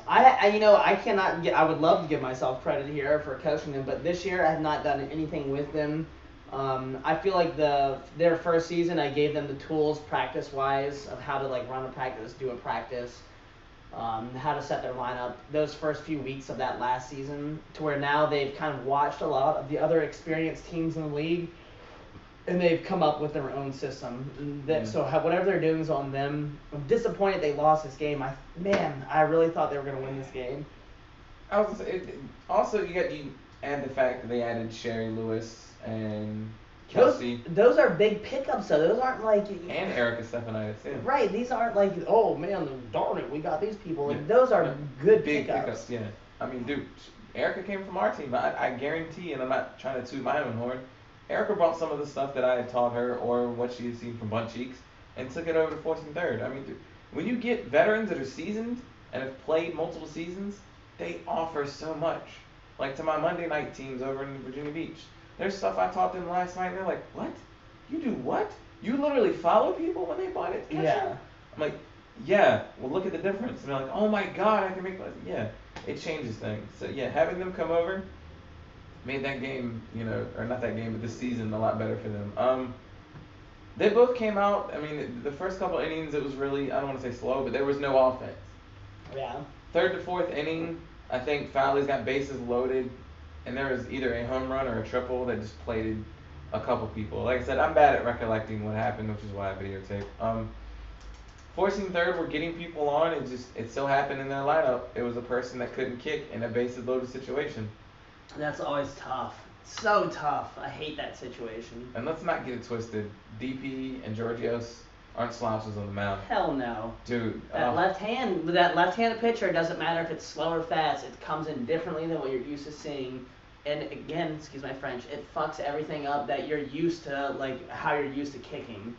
I would love to give myself credit here for coaching them, but this year I have not done anything with them. I feel like their first season I gave them the tools practice-wise of how to run a practice, do a practice, how to set their lineup. Those first few weeks of that last season, to where now they've kind of watched a lot of the other experienced teams in the league, and they've come up with their own system. So whatever they're doing is on them. I'm disappointed they lost this game. I really thought they were going to win this game. I was gonna say, also you add the fact that they added Sherry Lewis and Kelsey Those are big pickups, though. Those aren't and Erica Stephanitis. Yeah. Right, these aren't oh man, darn it, we got these people. Those are good big pickups. Yeah. I mean, dude, Erica came from our team. I guarantee, and I'm not trying to toot my own horn, Erica brought some of the stuff that I had taught her or what she had seen from Bunt Cheeks and took it over to Forcing Third. I mean, dude, when you get veterans that are seasoned and have played multiple seasons, they offer so much. Like to my Monday night teams over in Virginia Beach. There's stuff I taught them last night and they're like, what? You do what? You literally follow people when they buy it? Yeah. I'm like, yeah, well look at the difference. And they're like, oh my god, I can make money. Yeah, it changes things. So yeah, having them come over made that game, or not that game, but this season a lot better for them. They both came out, I mean, the first couple innings it was really, I don't want to say slow, but there was no offense. Yeah. Third to fourth inning, I think Fowley's got bases loaded, and there was either a home run or a triple that just plated a couple people. Like I said, I'm bad at recollecting what happened, which is why I videotape. Forcing third, we're getting people on, it so happened in their lineup, it was a person that couldn't kick in a bases loaded situation. That's always tough. So tough. I hate that situation. And let's not get it twisted. DP and Georgios aren't slouches on the mound. Hell no. Dude. That left-handed pitcher, doesn't matter if it's slow or fast, it comes in differently than what you're used to seeing. And again, excuse my French, it fucks everything up that you're used to, how you're used to kicking.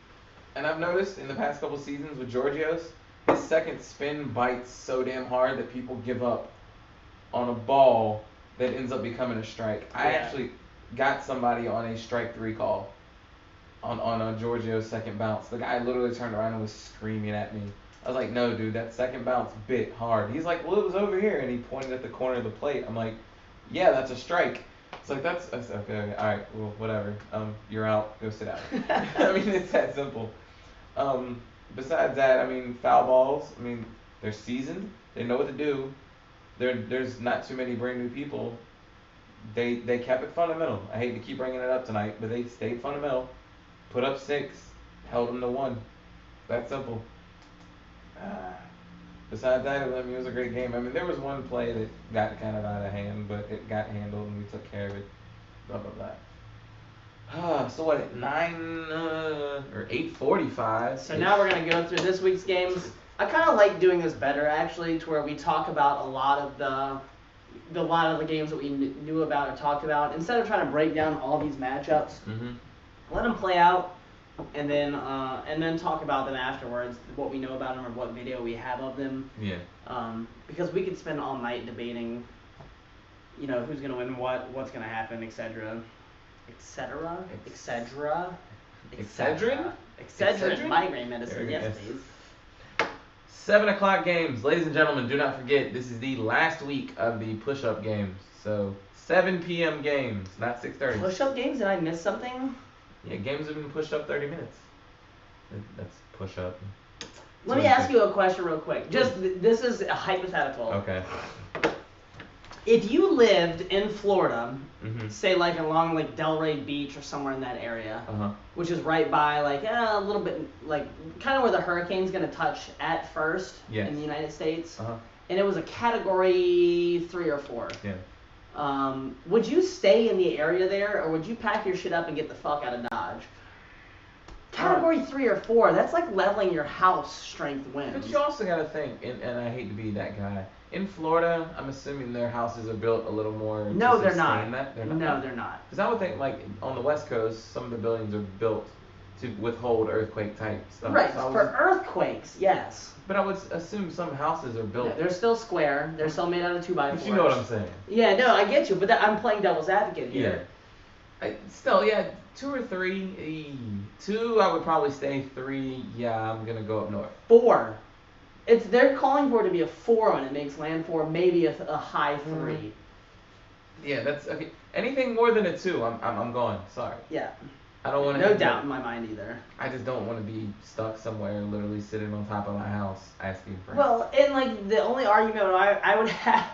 And I've noticed in the past couple seasons with Georgios, his second spin bites so damn hard that people give up on a ball that ends up becoming a strike. I actually got somebody on a strike 3 call on Giorgio's second bounce. The guy literally turned around and was screaming at me. I was like, no, dude, that second bounce bit hard. He's like, well, it was over here, and he pointed at the corner of the plate. I'm like, yeah, that's a strike. It's like that's okay, all right, well, whatever. You're out. Go sit down. I mean, it's that simple. Besides that, I mean, foul balls. I mean, they're seasoned. They know what to do. There's not too many brand new people. They kept it fundamental. I hate to keep bringing it up tonight, but they stayed fundamental. Put up 6, held them to 1. That simple. Besides that, I mean, it was a great game. I mean, there was one play that got kind of out of hand, but it got handled and we took care of it. Blah blah blah. So what? 8:45. So now we're gonna go through this week's games. I kind of like doing this better actually, to where we talk about a lot of the games that we knew about or talked about, instead of trying to break down all these matchups. Mm-hmm. Let them play out, and then talk about them afterwards, what we know about them or what video we have of them. Yeah. Because we could spend all night debating, who's gonna win what's gonna happen, etc. Excedrin? Migraine medicine, yes, please. 7 o'clock games. Ladies and gentlemen, do not forget, this is the last week of the push-up games. So, 7 p.m. games, not 6:30. Push-up games? Did I miss something? Yeah, games have been pushed up 30 minutes. That's push-up. Let me ask you a question real quick. This is a hypothetical. Okay. If you lived in Florida, Mm-hmm. say like along like Delray Beach or somewhere in that area, which is right by like a little bit like kind of where the hurricane's gonna touch at first in the United States, and it was a Category 3 or 4. Yeah. Would you stay in the area there, or would you pack your shit up and get the fuck out of Dodge? Category 3 or 4, that's like leveling your house strength winds. But you also gotta think, and I hate to be that guy. In Florida, I'm assuming their houses are built a little more. No, they're not. They're not. No, they're not. Because I would think, like on the West Coast, some of the buildings are built to withhold earthquake type stuff. Right, so for earthquakes, yes. But I would assume some houses are built. Yeah, they're still square. They're still made out of 2x4s. But you know what I'm saying. Yeah, no, I get you. But I'm playing devil's advocate here. Yeah. Still, 2 or 3. 2, I would probably stay. 3, yeah, I'm gonna go up north. 4. They're calling for it to be a 4 when it makes landfall, maybe a high 3. Yeah, that's okay. Anything more than a 2, I'm going. Sorry. Yeah. I don't want to. No doubt in my mind either. I just don't want to be stuck somewhere, literally sitting on top of my house asking for. Well, and like the only argument I would have,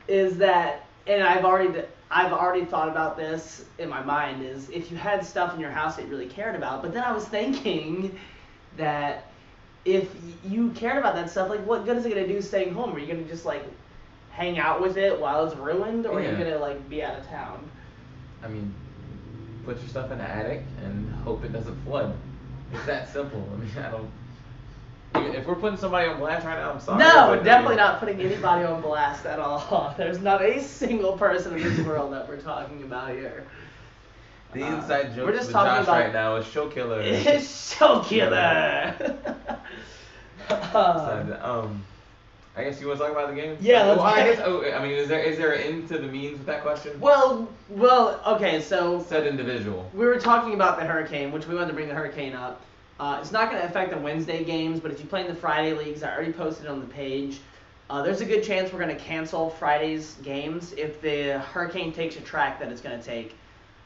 is that, and I've already thought about this in my mind, is if you had stuff in your house that you really cared about, but then I was thinking that if you cared about that stuff, like what good is it gonna do staying home? Are you gonna just like hang out with it while it's ruined, or are you gonna like be out of town? I mean, put your stuff in the attic and hope it doesn't flood. It's that simple. I mean, I don't. If we're putting somebody on blast right now, I'm sorry. No, definitely not putting anybody on blast at all. There's not a single person in this world that we're talking about here. The inside joke we're just with talking Josh about, right now is show killer. It's show killer. I guess you want to talk about the game? Yeah, let's I mean, is there an end to the means with that question? Well, okay, so Said individual. We were talking about the hurricane, which we wanted to bring the hurricane up. It's not going to affect the Wednesday games, but if you play in the Friday leagues, I already posted it on the page. There's a good chance we're going to cancel Friday's games if the hurricane takes a track that it's going to take.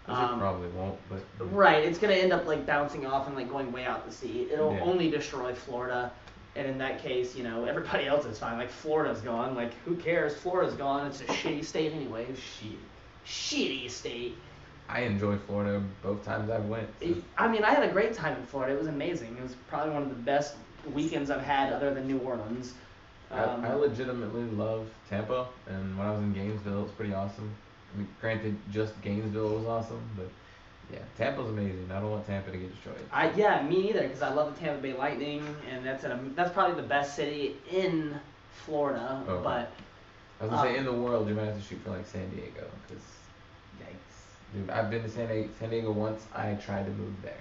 Which it probably won't, but. Right, it's going to end up like bouncing off and like going way out to sea. It'll only destroy Florida. And in that case, everybody else is fine. Like, Florida's gone. Like, who cares? Florida's gone. It's a shitty state anyway. Shitty state. I enjoyed Florida both times I went. So. I mean, I had a great time in Florida. It was amazing. It was probably one of the best weekends I've had other than New Orleans. I legitimately love Tampa, and when I was in Gainesville, it was pretty awesome. I mean, granted, just Gainesville was awesome, but yeah, Tampa's amazing. I don't want Tampa to get destroyed. Yeah, me neither, because I love the Tampa Bay Lightning, and that's probably the best city in Florida. Oh. But I was gonna say in the world, you might have to shoot for like San Diego, because yikes, dude, I've been to San Diego once. I tried to move there.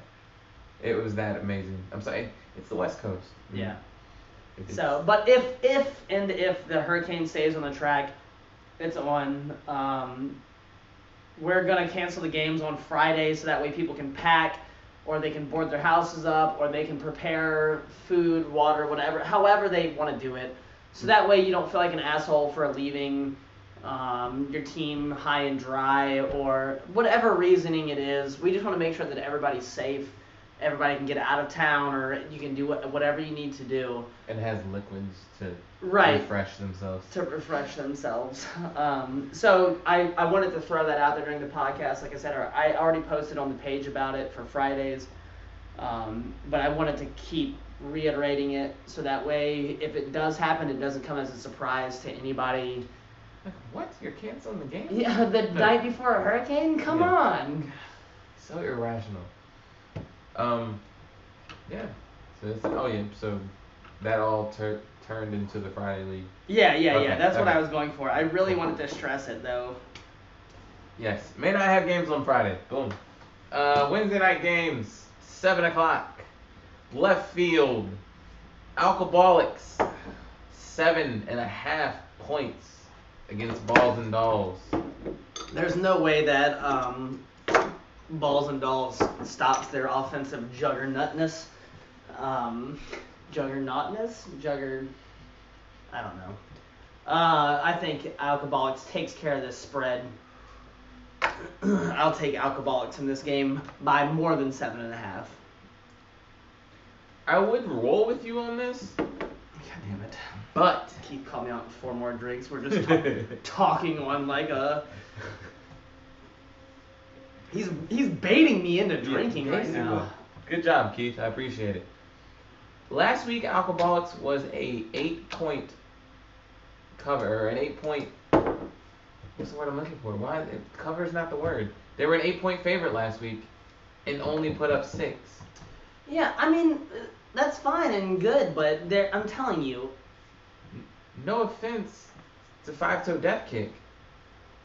It was that amazing. I'm sorry, it's the West Coast. Yeah. So, but if the hurricane stays on the track, it's on. we're gonna cancel the games on Friday so that way people can pack, or they can board their houses up, or they can prepare food, water, whatever, however they want to do it. So that way you don't feel like an asshole for leaving your team high and dry, or whatever reasoning it is. We just want to make sure that everybody's safe, everybody can get out of town, or you can do whatever you need to do. It has liquids to Right. refresh themselves. So I wanted to throw that out there during the podcast. Like I said, I already posted on the page about it for Fridays, but I wanted to keep reiterating it so that way if it does happen, it doesn't come as a surprise to anybody. Like, what? You're canceling the game? Yeah, the night before a hurricane? Come on. So irrational. Yeah. So that all turned into the Friday League. Yeah. Okay, That's what okay. I was going for. I really wanted to stress it though. Yes. May not have games on Friday. Boom. Wednesday night games, 7 o'clock. Left field. Alcoholics, 7.5 points against Balls and Dolls. There's no way that Balls and Dolls stops their offensive juggernautness. I don't know. I think Alcoholics takes care of this spread. I'll take Alcoholics in this game by more than 7.5. I would roll with you on this. God damn it. But Keith called me out with 4 more drinks. We're just talking on like a... He's baiting me into drinking right now. Good job, Keith. I appreciate it. Last week, Alcoholics was a 8-point cover, or an 8-point... What's the word I'm looking for? Why? Cover's not the word. They were an 8-point favorite last week and only put up 6. Yeah, I mean, that's fine and good, but I'm telling you... No offense to 5-toe death kick,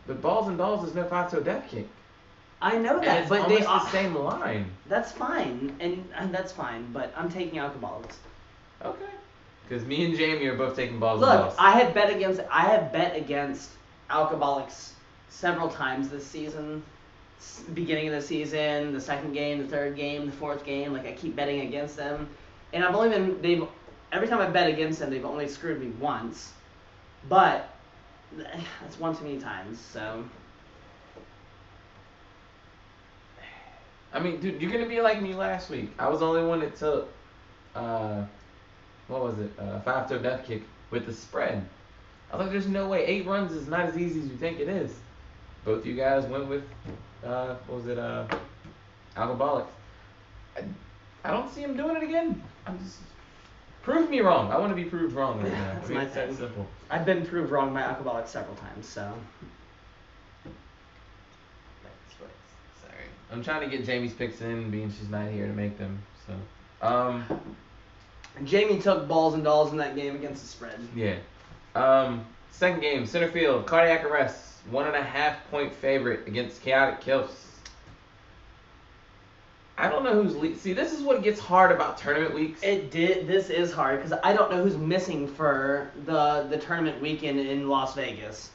but Balls and Dolls is no 5-toe death kick. I know that, and it's but almost they the same line. That's fine, and that's fine, but I'm taking Alcoholics. Okay. Because me and Jamie are both taking Balls Look, and Dolls. I have bet against Alcoholics several times this season. Beginning of the season, the second game, the third game, the fourth game. Like, I keep betting against them, and every time I bet against them, they've only screwed me once. But that's one too many times. So. I mean, dude, you're gonna be like me last week. I was the only one that took, what was it, 5-toe death kick with the spread. I was like, there's no way 8 runs is not as easy as you think it is. Both of you guys went with, Alcoholics. I don't see him doing it again. Prove me wrong. I want to be proved wrong right now. That's I mean, my it's that thing. simple. I've been proved wrong by Alcoholics several times, so. Sorry. I'm trying to get Jamie's picks in, being she's not here to make them. So, Jamie took Balls and Dolls in that game against the spread. Yeah. Second game, center field, cardiac arrest, 1.5 point favorite against chaotic kills. I don't know who's see, this is what gets hard about tournament weeks. This is hard because I don't know who's missing for the tournament weekend in Las Vegas.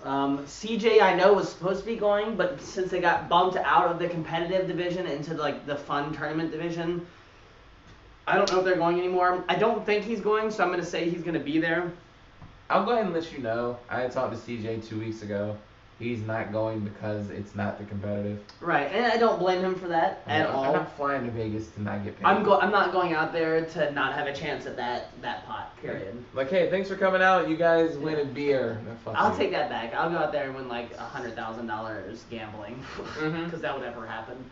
CJ I know was supposed to be going, but since they got bumped out of the competitive division into the fun tournament division, I don't know if they're going anymore. I don't think he's going, so I'm going to say he's going to be there. I'll go ahead and let you know. I had talked to CJ 2 weeks ago. He's not going because it's not the competitive. Right, and I don't blame him for that at all. I'm not flying to Vegas to not get paid. I'm not going out there to not have a chance at that pot, period. Like, hey, thanks for coming out. You guys win a beer. No, fuck I'll you. take that back. I'll go out there and win like $100,000 gambling, because that would never happen.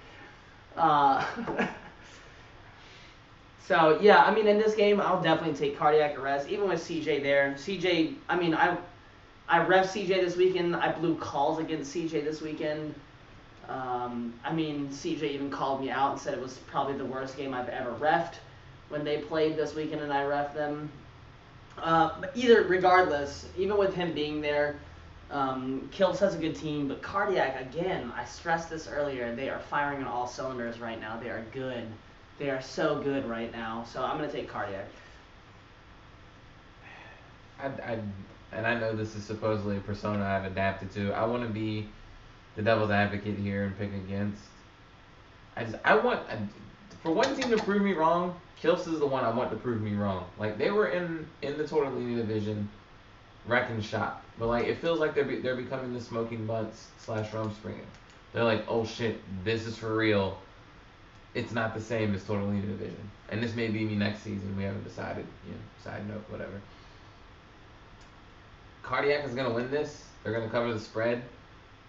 So yeah, I mean, in this game, I'll definitely take cardiac arrest, even with CJ there. CJ, I mean, I ref CJ this weekend. I blew calls against CJ this weekend. I mean, CJ even called me out and said it was probably the worst game I've ever refed when they played this weekend and I refed them. But regardless, even with him being there, Kills has a good team, but Cardiac, again, I stressed this earlier, they are firing on all cylinders right now. They are good. They are so good right now. So I'm going to take Cardiac. And I know this is supposedly a persona I've adapted to. I want to be the devil's advocate here and pick against. For one team to prove me wrong, Kills is the one I want to prove me wrong. Like, they were in the Tortellini division, wrecking shop, but like it feels like they're becoming the Smoking Butts / Rumspringa. They're like, oh shit, this is for real. It's not the same as Tortellini division, and this may be me next season. We haven't decided. Side note, whatever. Cardiac is gonna win this. They're gonna cover the spread,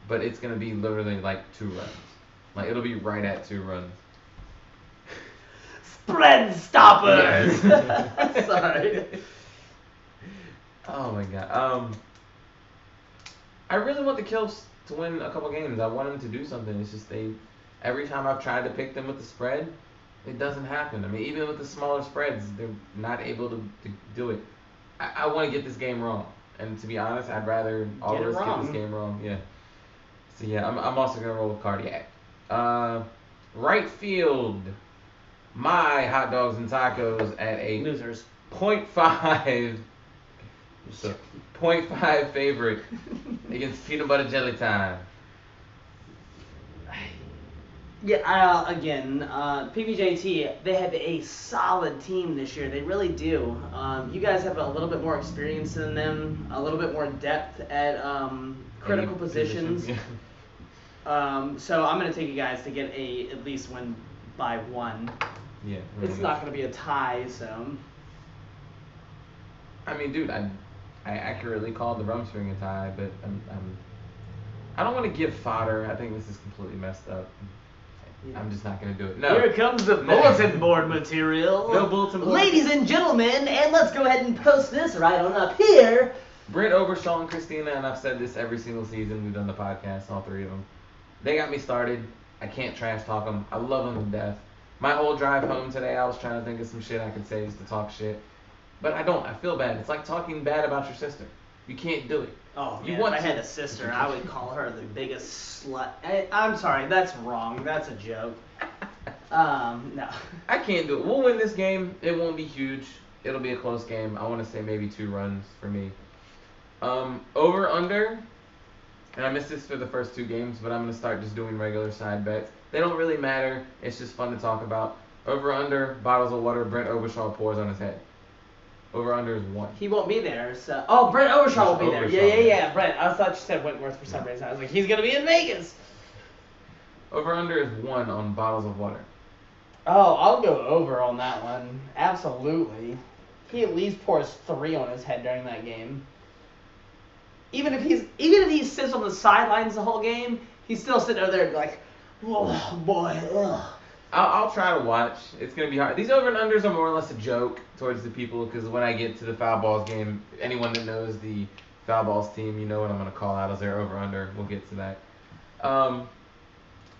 but it's gonna be literally like 2 runs. Like, it'll be right at 2 runs. Spread stoppers. Yes. Sorry. Oh my god. I really want the Kills to win a couple games. I want them to do something. It's just every time I've tried to pick them with the spread, it doesn't happen. I mean, even with the smaller spreads, they're not able to do it. I want to get this game wrong. And to be honest, I'd rather all of us get this game wrong. Yeah. So yeah, I'm also gonna roll with Cardiac. Right field. My hot dogs and tacos at a Losers. 0.5. So 0.5 favorite against Peanut Butter Jelly Time. Yeah, again, PBJT, they have a solid team this year. They really do. You guys have a little bit more experience than them, a little bit more depth at critical positions. Yeah. So I'm going to take you guys to get at least win by 1. Yeah. It's not going to be a tie, so. I mean, dude, I accurately called the Rumspringa tie, but I don't want to give fodder. I think this is completely messed up. Yeah. I'm just not going to do it. No. Here comes the bulletin board material. No bulletin board. Ladies and gentlemen, and let's go ahead and post this right on up here. Britt Overshaw and Christina, and I've said this every single season we've done the podcast, all 3 of them. They got me started. I can't trash talk them. I love them to death. My whole drive home today, I was trying to think of some shit I could say just to talk shit. But I don't. I feel bad. It's like talking bad about your sister. You can't do it. Oh, you man, if I had a sister, I would call her the biggest slut. I'm sorry, that's wrong. That's a joke. No. I can't do it. We'll win this game. It won't be huge. It'll be a close game. I want to say maybe 2 runs for me. Over, under. And I missed this for the first 2 games, but I'm going to start just doing regular side bets. They don't really matter. It's just fun to talk about. Over, under, bottles of water Brent Overshaw pours on his head. Over, under is 1. He won't be there, so. Oh, Brent Overshaw will be there. Overshaw, Yeah. Brent. I thought you said Wentworth for some reason. I was like, he's going to be in Vegas. Over, under is 1 on bottles of water. Oh, I'll go over on that one. Absolutely. He at least pours 3 on his head during that game. Even if he sits on the sidelines the whole game, he's still sitting over there like, oh boy, ugh. I'll try to watch. It's going to be hard. These over and unders are more or less a joke towards the people, because when I get to the foul balls game, anyone that knows the foul balls team, you know what I'm going to call out as their over under. We'll get to that.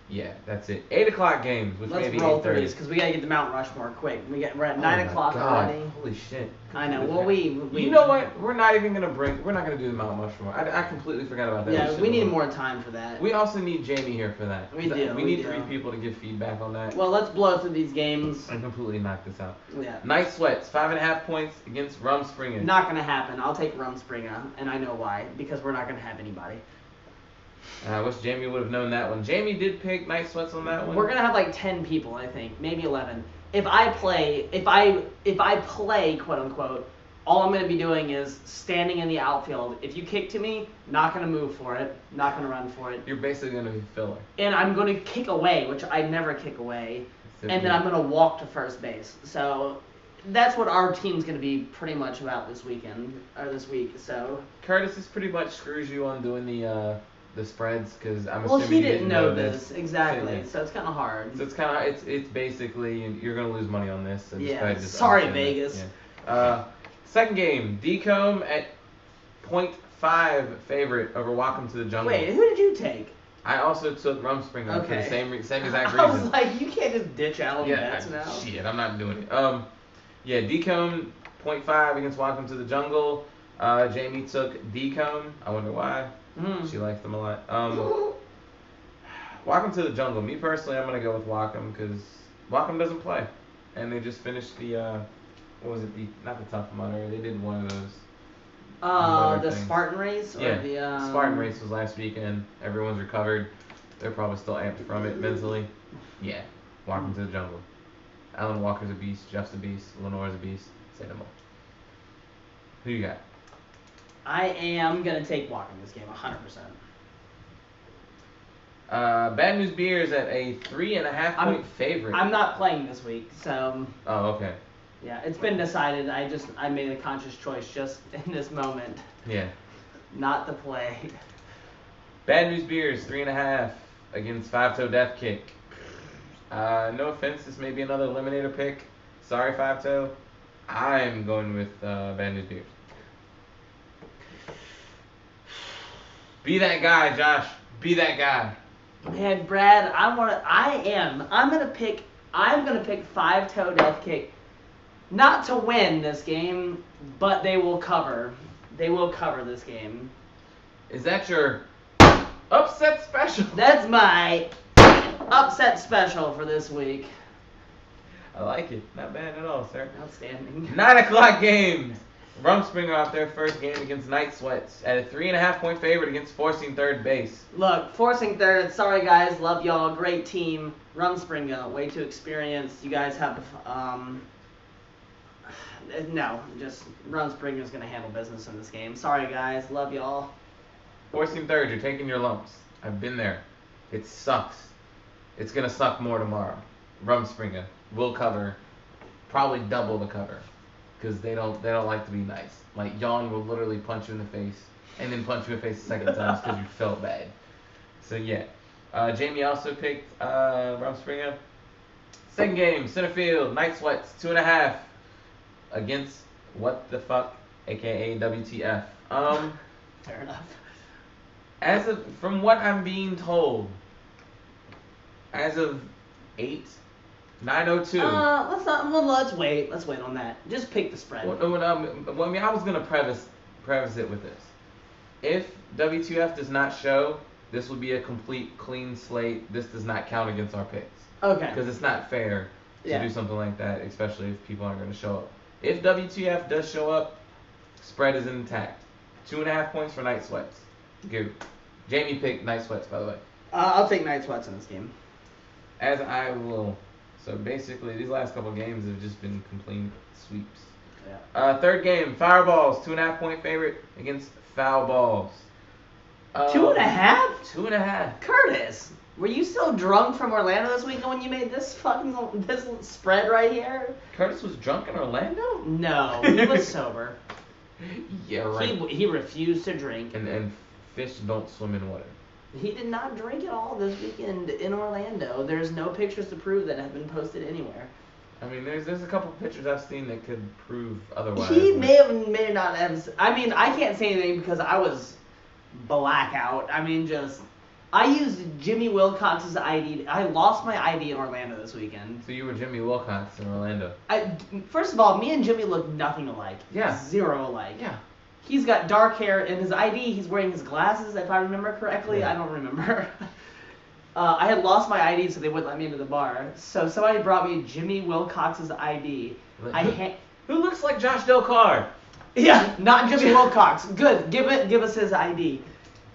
Yeah, that's it. 8 o'clock games, which Let's maybe roll through 8:30. these because we gotta get to Mount Rushmore quick. We're at 9 o'clock already. Holy shit. I know. Well, we You know what? We're not going to do the Mount Rushmore. I completely forgot about that. Yeah, we need more time for that. We also need Jamie here for that. We do. We need 3 people to give feedback on that. Well, let's blow through these games. And completely knock this out. Yeah. Night Sweats, 5.5 points against Rumspringa. Not gonna happen. I'll take Rumspringa, and I know why. Because we're not gonna have anybody. I wish Jamie would have known that one. Jamie did pick Night Sweats on that one. We're gonna have like 10 people, I think, maybe 11. If I play, quote unquote, all I'm gonna be doing is standing in the outfield. If you kick to me, not gonna move for it, not gonna run for it. You're basically gonna be filler. And I'm gonna kick away, which I never kick away, and then I'm gonna walk to first base. So that's what our team's gonna be pretty much about this weekend or this week. So Curtis is pretty much screws you on doing the spreads, because I'm well, assuming he didn't know this exactly, Yeah. so it's kind of hard. So it's basically you're gonna lose money on this. So just go Yeah. ahead and just Sorry, understand that. Vegas. Yeah. Second game, Decomb at 0.5 favorite over Welcome to the Jungle. Wait, who did you take? I also took Rumspringa for the same exact reason. I was like, you can't just ditch Alan Betts now. Shit, I'm not doing it. Yeah, Decomb 0.5 against Welcome to the Jungle. Jamie took Decomb. I wonder why. She likes them a lot. Welcome to the Jungle. Me personally, I'm gonna go with Welcome because Welcome doesn't play, and they just finished the what was it? Not the Tough Mudder. They did one of those. Better The things. Spartan race? Or Yeah, the, Spartan race was last weekend. Everyone's recovered. They're probably still amped from it mentally. Yeah, walking to the jungle. Alan Walker's a beast. Jeff's a beast. Lenore's a beast. Say no more. Who you got? I am going to take Walker in this game, 100%. Bad News Beer is at a 3.5 point favorite. I'm not playing this week, so... Oh, okay. Yeah, it's been decided. I made a conscious choice just in this moment. Yeah. Not to play. Bad News Beer is 3.5 against 5-Toe Death Kick. No offense, this may be another eliminator pick. Sorry, 5-Toe. I'm going with Bad News Beers. Be that guy, Josh. Be that guy. Man, Brad, I'm gonna pick 5-Toe Death Kick. Not to win this game, but they will cover. They will cover this game. Is that your upset special? That's my upset special for this week. I like it. Not bad at all, sir. Outstanding. 9 o'clock game. Rumspringer off their first game against Night Sweats at a 3.5 point favorite against Forcing Third Base. Look, Forcing Third, sorry guys, love y'all, great team. Rumspringer, way too experienced. You guys have, no, just Rumspringer's going to handle business in this game. Sorry guys, love y'all. Forcing Third, you're taking your lumps. I've been there. It sucks. It's going to suck more tomorrow. Rumspringer will cover, probably double the cover. Because they don't like to be nice. Like, Jan will literally punch you in the face, and then punch you in the face a second time because you felt bad. So, yeah. Jamie also picked Rumspringer. Second game, center field, Night Sweats, 2.5 against What the Fuck, a.k.a. WTF. Fair enough. From what I'm being told, as of 9:02. Let's wait. Let's wait on that. Just pick the spread. I was gonna preface it with this. If WTF does not show, this will be a complete clean slate. This does not count against our picks. Okay. Because it's not fair to do something like that, especially if people aren't gonna show up. If WTF does show up, spread is intact. 2.5 points for Night Sweats. Good. Jamie picked Night Sweats, by the way. I'll take Night Sweats in this game. As I will. So basically, these last couple games have just been complete sweeps. Yeah. Third game, Fireballs, 2.5 point favorite against Foul Balls. 2.5? 2.5. Curtis, were you still drunk from Orlando this weekend when you made this spread right here? Curtis was drunk in Orlando? No, he was sober. Yeah, right. He refused to drink. And fish don't swim in water. He did not drink at all this weekend in Orlando. There's no pictures to prove that have been posted anywhere. I mean, there's a couple pictures I've seen that could prove otherwise. He may not have. I mean, I can't say anything because I was blackout. I mean, I used Jimmy Wilcox's ID. I lost my ID in Orlando this weekend. So you were Jimmy Wilcox in Orlando. First of all, me and Jimmy look nothing alike. Yeah. Zero alike. Yeah. He's got dark hair, and his ID, he's wearing his glasses, if I remember correctly. Yeah. I don't remember. I had lost my ID, so they wouldn't let me into the bar. So somebody brought me Jimmy Wilcox's ID. Who looks like Josh Del Carr? Yeah, not Jimmy Wilcox. Good. Give us his ID.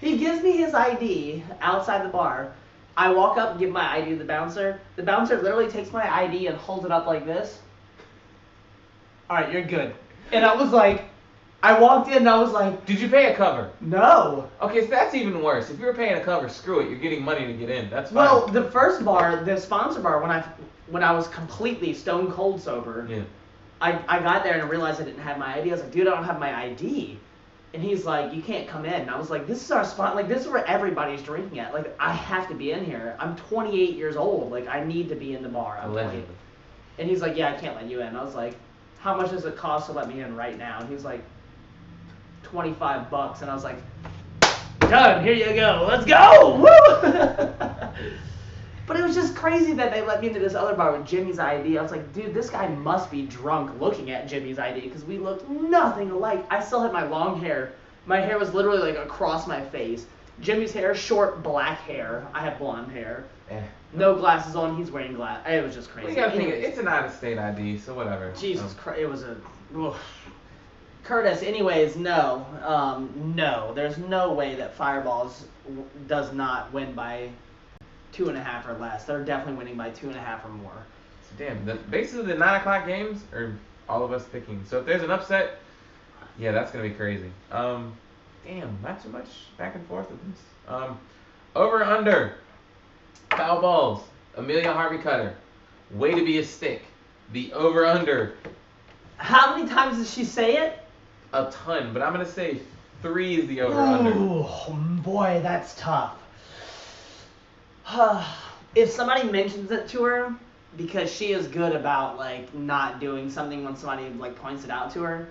He gives me his ID outside the bar. I walk up and give my ID to the bouncer. The bouncer literally takes my ID and holds it up like this. All right, you're good. And I was like... I walked in and I was like... Did you pay a cover? No. Okay, so that's even worse. If you were paying a cover, screw it. You're getting money to get in. That's fine. Well, the first bar, the sponsor bar, when I was completely stone cold sober, yeah. I got there and I realized I didn't have my ID. I was like, dude, I don't have my ID. And he's like, you can't come in. And I was like, this is our spot. Like, this is where everybody's drinking at. Like, I have to be in here. I'm 28 years old. Like, I need to be in the bar. Allegedly. And he's like, yeah, I can't let you in. I was like, how much does it cost to let me in right now? And he's like, $25. And I was like, done, here you go, let's go, woo! But it was just crazy that they let me into this other bar with Jimmy's ID. I was like, dude, this guy must be drunk looking at Jimmy's ID because we looked nothing alike. I still had my long hair. My hair was literally like across my face. Jimmy's hair, short black hair. I have blonde hair. Yeah. No glasses on. He's wearing glasses. It was just crazy. Well, you gotta think it's an out-of-state ID, so whatever. Jesus Christ, it was a... Ugh. Curtis, anyways, no. No. There's no way that Fireballs does not win by 2.5 or less. They're definitely winning by 2.5 or more. So damn, basically the 9 o'clock games are all of us picking. So if there's an upset, yeah, that's gonna be crazy. Damn, not too much back and forth with this. Over under. Foul balls. Amelia Harvey Cutter. Way to be a stick. The over under. How many times did she say it? A ton, but I'm gonna say 3 is the over under. Oh boy, that's tough. If somebody mentions it to her, because she is good about like not doing something when somebody like points it out to her.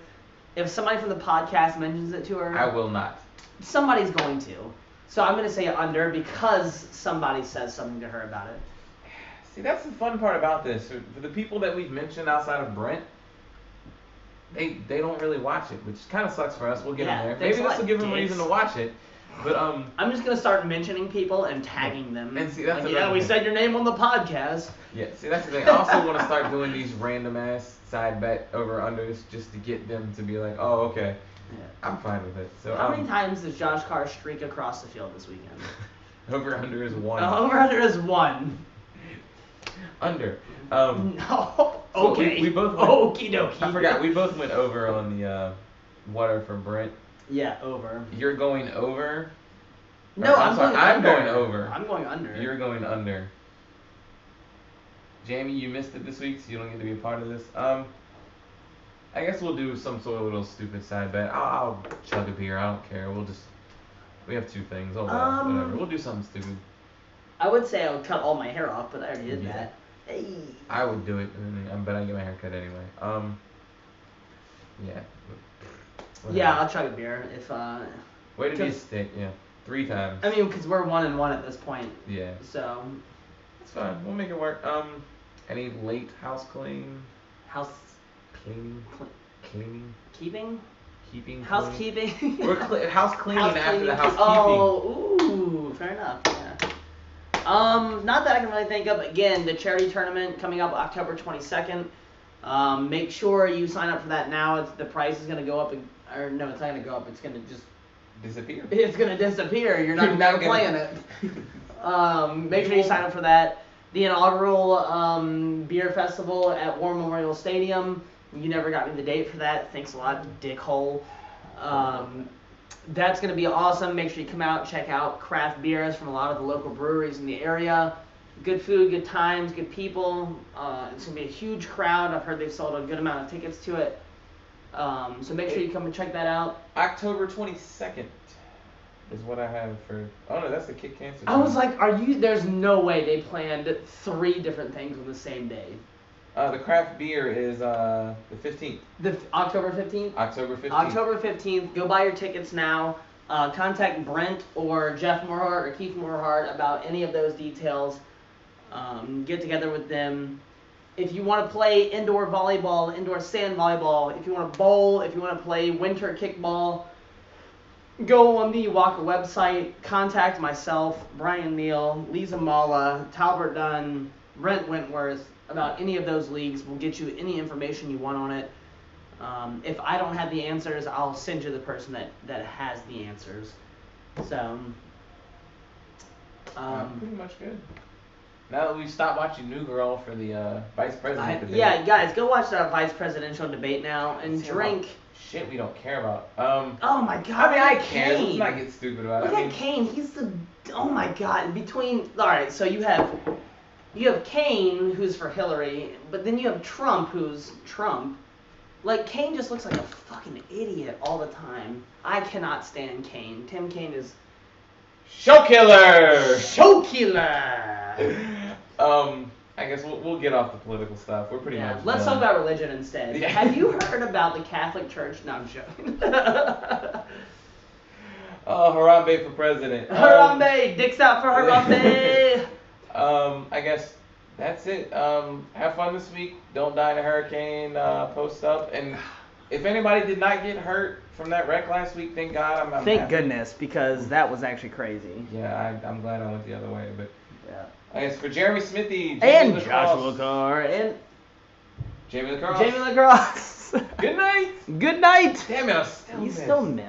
If somebody from the podcast mentions it to her, I will not. Somebody's going to. So I'm gonna say under because somebody says something to her about it. See, that's the fun part about this. For the people that we've mentioned outside of Brent, they don't really watch it, which kind of sucks for us. We'll get them there. Maybe this will give them a reason to watch it. But I'm just gonna start mentioning people and tagging them. And see, that's like, we said your name on the podcast. Yeah, see, that's the thing. I also want to start doing these random ass side bet over unders just to get them to be like, oh, okay, yeah, I'm fine with it. So how many times does Josh Carr streak across the field this weekend? Over under is 1. Over under is 1. Under. No. Okay. So we both went, okie dokie. I forgot. We both went over on the water for Brent. Yeah, over. You're going over? No, I'm going over. I'm going under. You're going under. Jamie, you missed it this week, so you don't get to be a part of this. I guess we'll do some sort of little stupid side bet. I'll chug a beer. I don't care. We have 2 things. Oh well, whatever. We'll do something stupid. I would say I would cut all my hair off, but I already did that. Hey. I would do it, but I get my hair cut anyway. Yeah. Whatever. Yeah, I'll chug a beer if. Way to be a stick, yeah. 3 times. I mean, because we're 1-1 at this point. Yeah. So. It's fine. We'll make it work. Any late house cleaning? House. Cleaning. Cleaning. Keeping. Keeping. Housekeeping. We're house cleaning after the housekeeping. Oh, ooh, fair enough. Yeah. Not that I can really think of. Again, the charity tournament coming up October 22nd. Make sure you sign up for that now. The price is gonna go up, or no, it's not gonna go up. It's gonna just disappear. It's gonna disappear. You're not gonna be playing it. Make sure you sign up for that. The inaugural beer festival at War Memorial Stadium. You never got me the date for that. Thanks a lot, dickhole. That's going to be awesome. Make sure you come out, check out craft beers from a lot of the local breweries in the area. Good food, good times, good people. It's going to be a huge crowd. I've heard they've sold a good amount of tickets to it. So make sure you come and check that out. October 22nd is what I have for... Oh, no, that's the Kick Cancer. I was like, there's no way they planned 3 different things on the same day. The craft beer is the 15th. October 15th? October 15th. October 15th. Go buy your tickets now. Contact Brent or Jeff Moorhart or Keith Moorhart about any of those details. Get together with them. If you want to play indoor volleyball, indoor sand volleyball, if you want to bowl, if you want to play winter kickball, go on the Waka website. Contact myself, Brian Neal, Lisa Mala, Talbert Dunn, Brent Wentworth. About any of those leagues. We'll get you any information you want on it. If I don't have the answers, I'll send you the person that has the answers. So, pretty much good. Now that we've stopped watching New Girl for the vice president debate. Yeah, guys, go watch that vice presidential debate now and drink. Shit we don't care about. Oh my God. I mean, I care. Let's not get stupid about it. Look at Kane. He's the. Oh my God. All right, so you have Kane, who's for Hillary, but then you have Trump, who's Trump. Like, Kane just looks like a fucking idiot all the time. I cannot stand Kane. Tim Kaine is... Show killer! Show killer! I guess we'll get off the political stuff. We're pretty much Let's talk about religion instead. Yeah. Have you heard about the Catholic Church? No, I'm joking. Oh, Harambe for president. Harambe! Dicks out for Harambe! I guess that's it. Have fun this week. Don't die in a hurricane. Post up. And if anybody did not get hurt from that wreck last week, thank God. I'm Thank happy. Goodness, because that was actually crazy. Yeah, I'm glad I went the other way. But yeah. I guess for Jeremy Smithy, and Joshua Carr, and Jamie Lacrosse. Jamie Lacrosse. us. Good night. Good night. Damn it, I still You missed. still miss.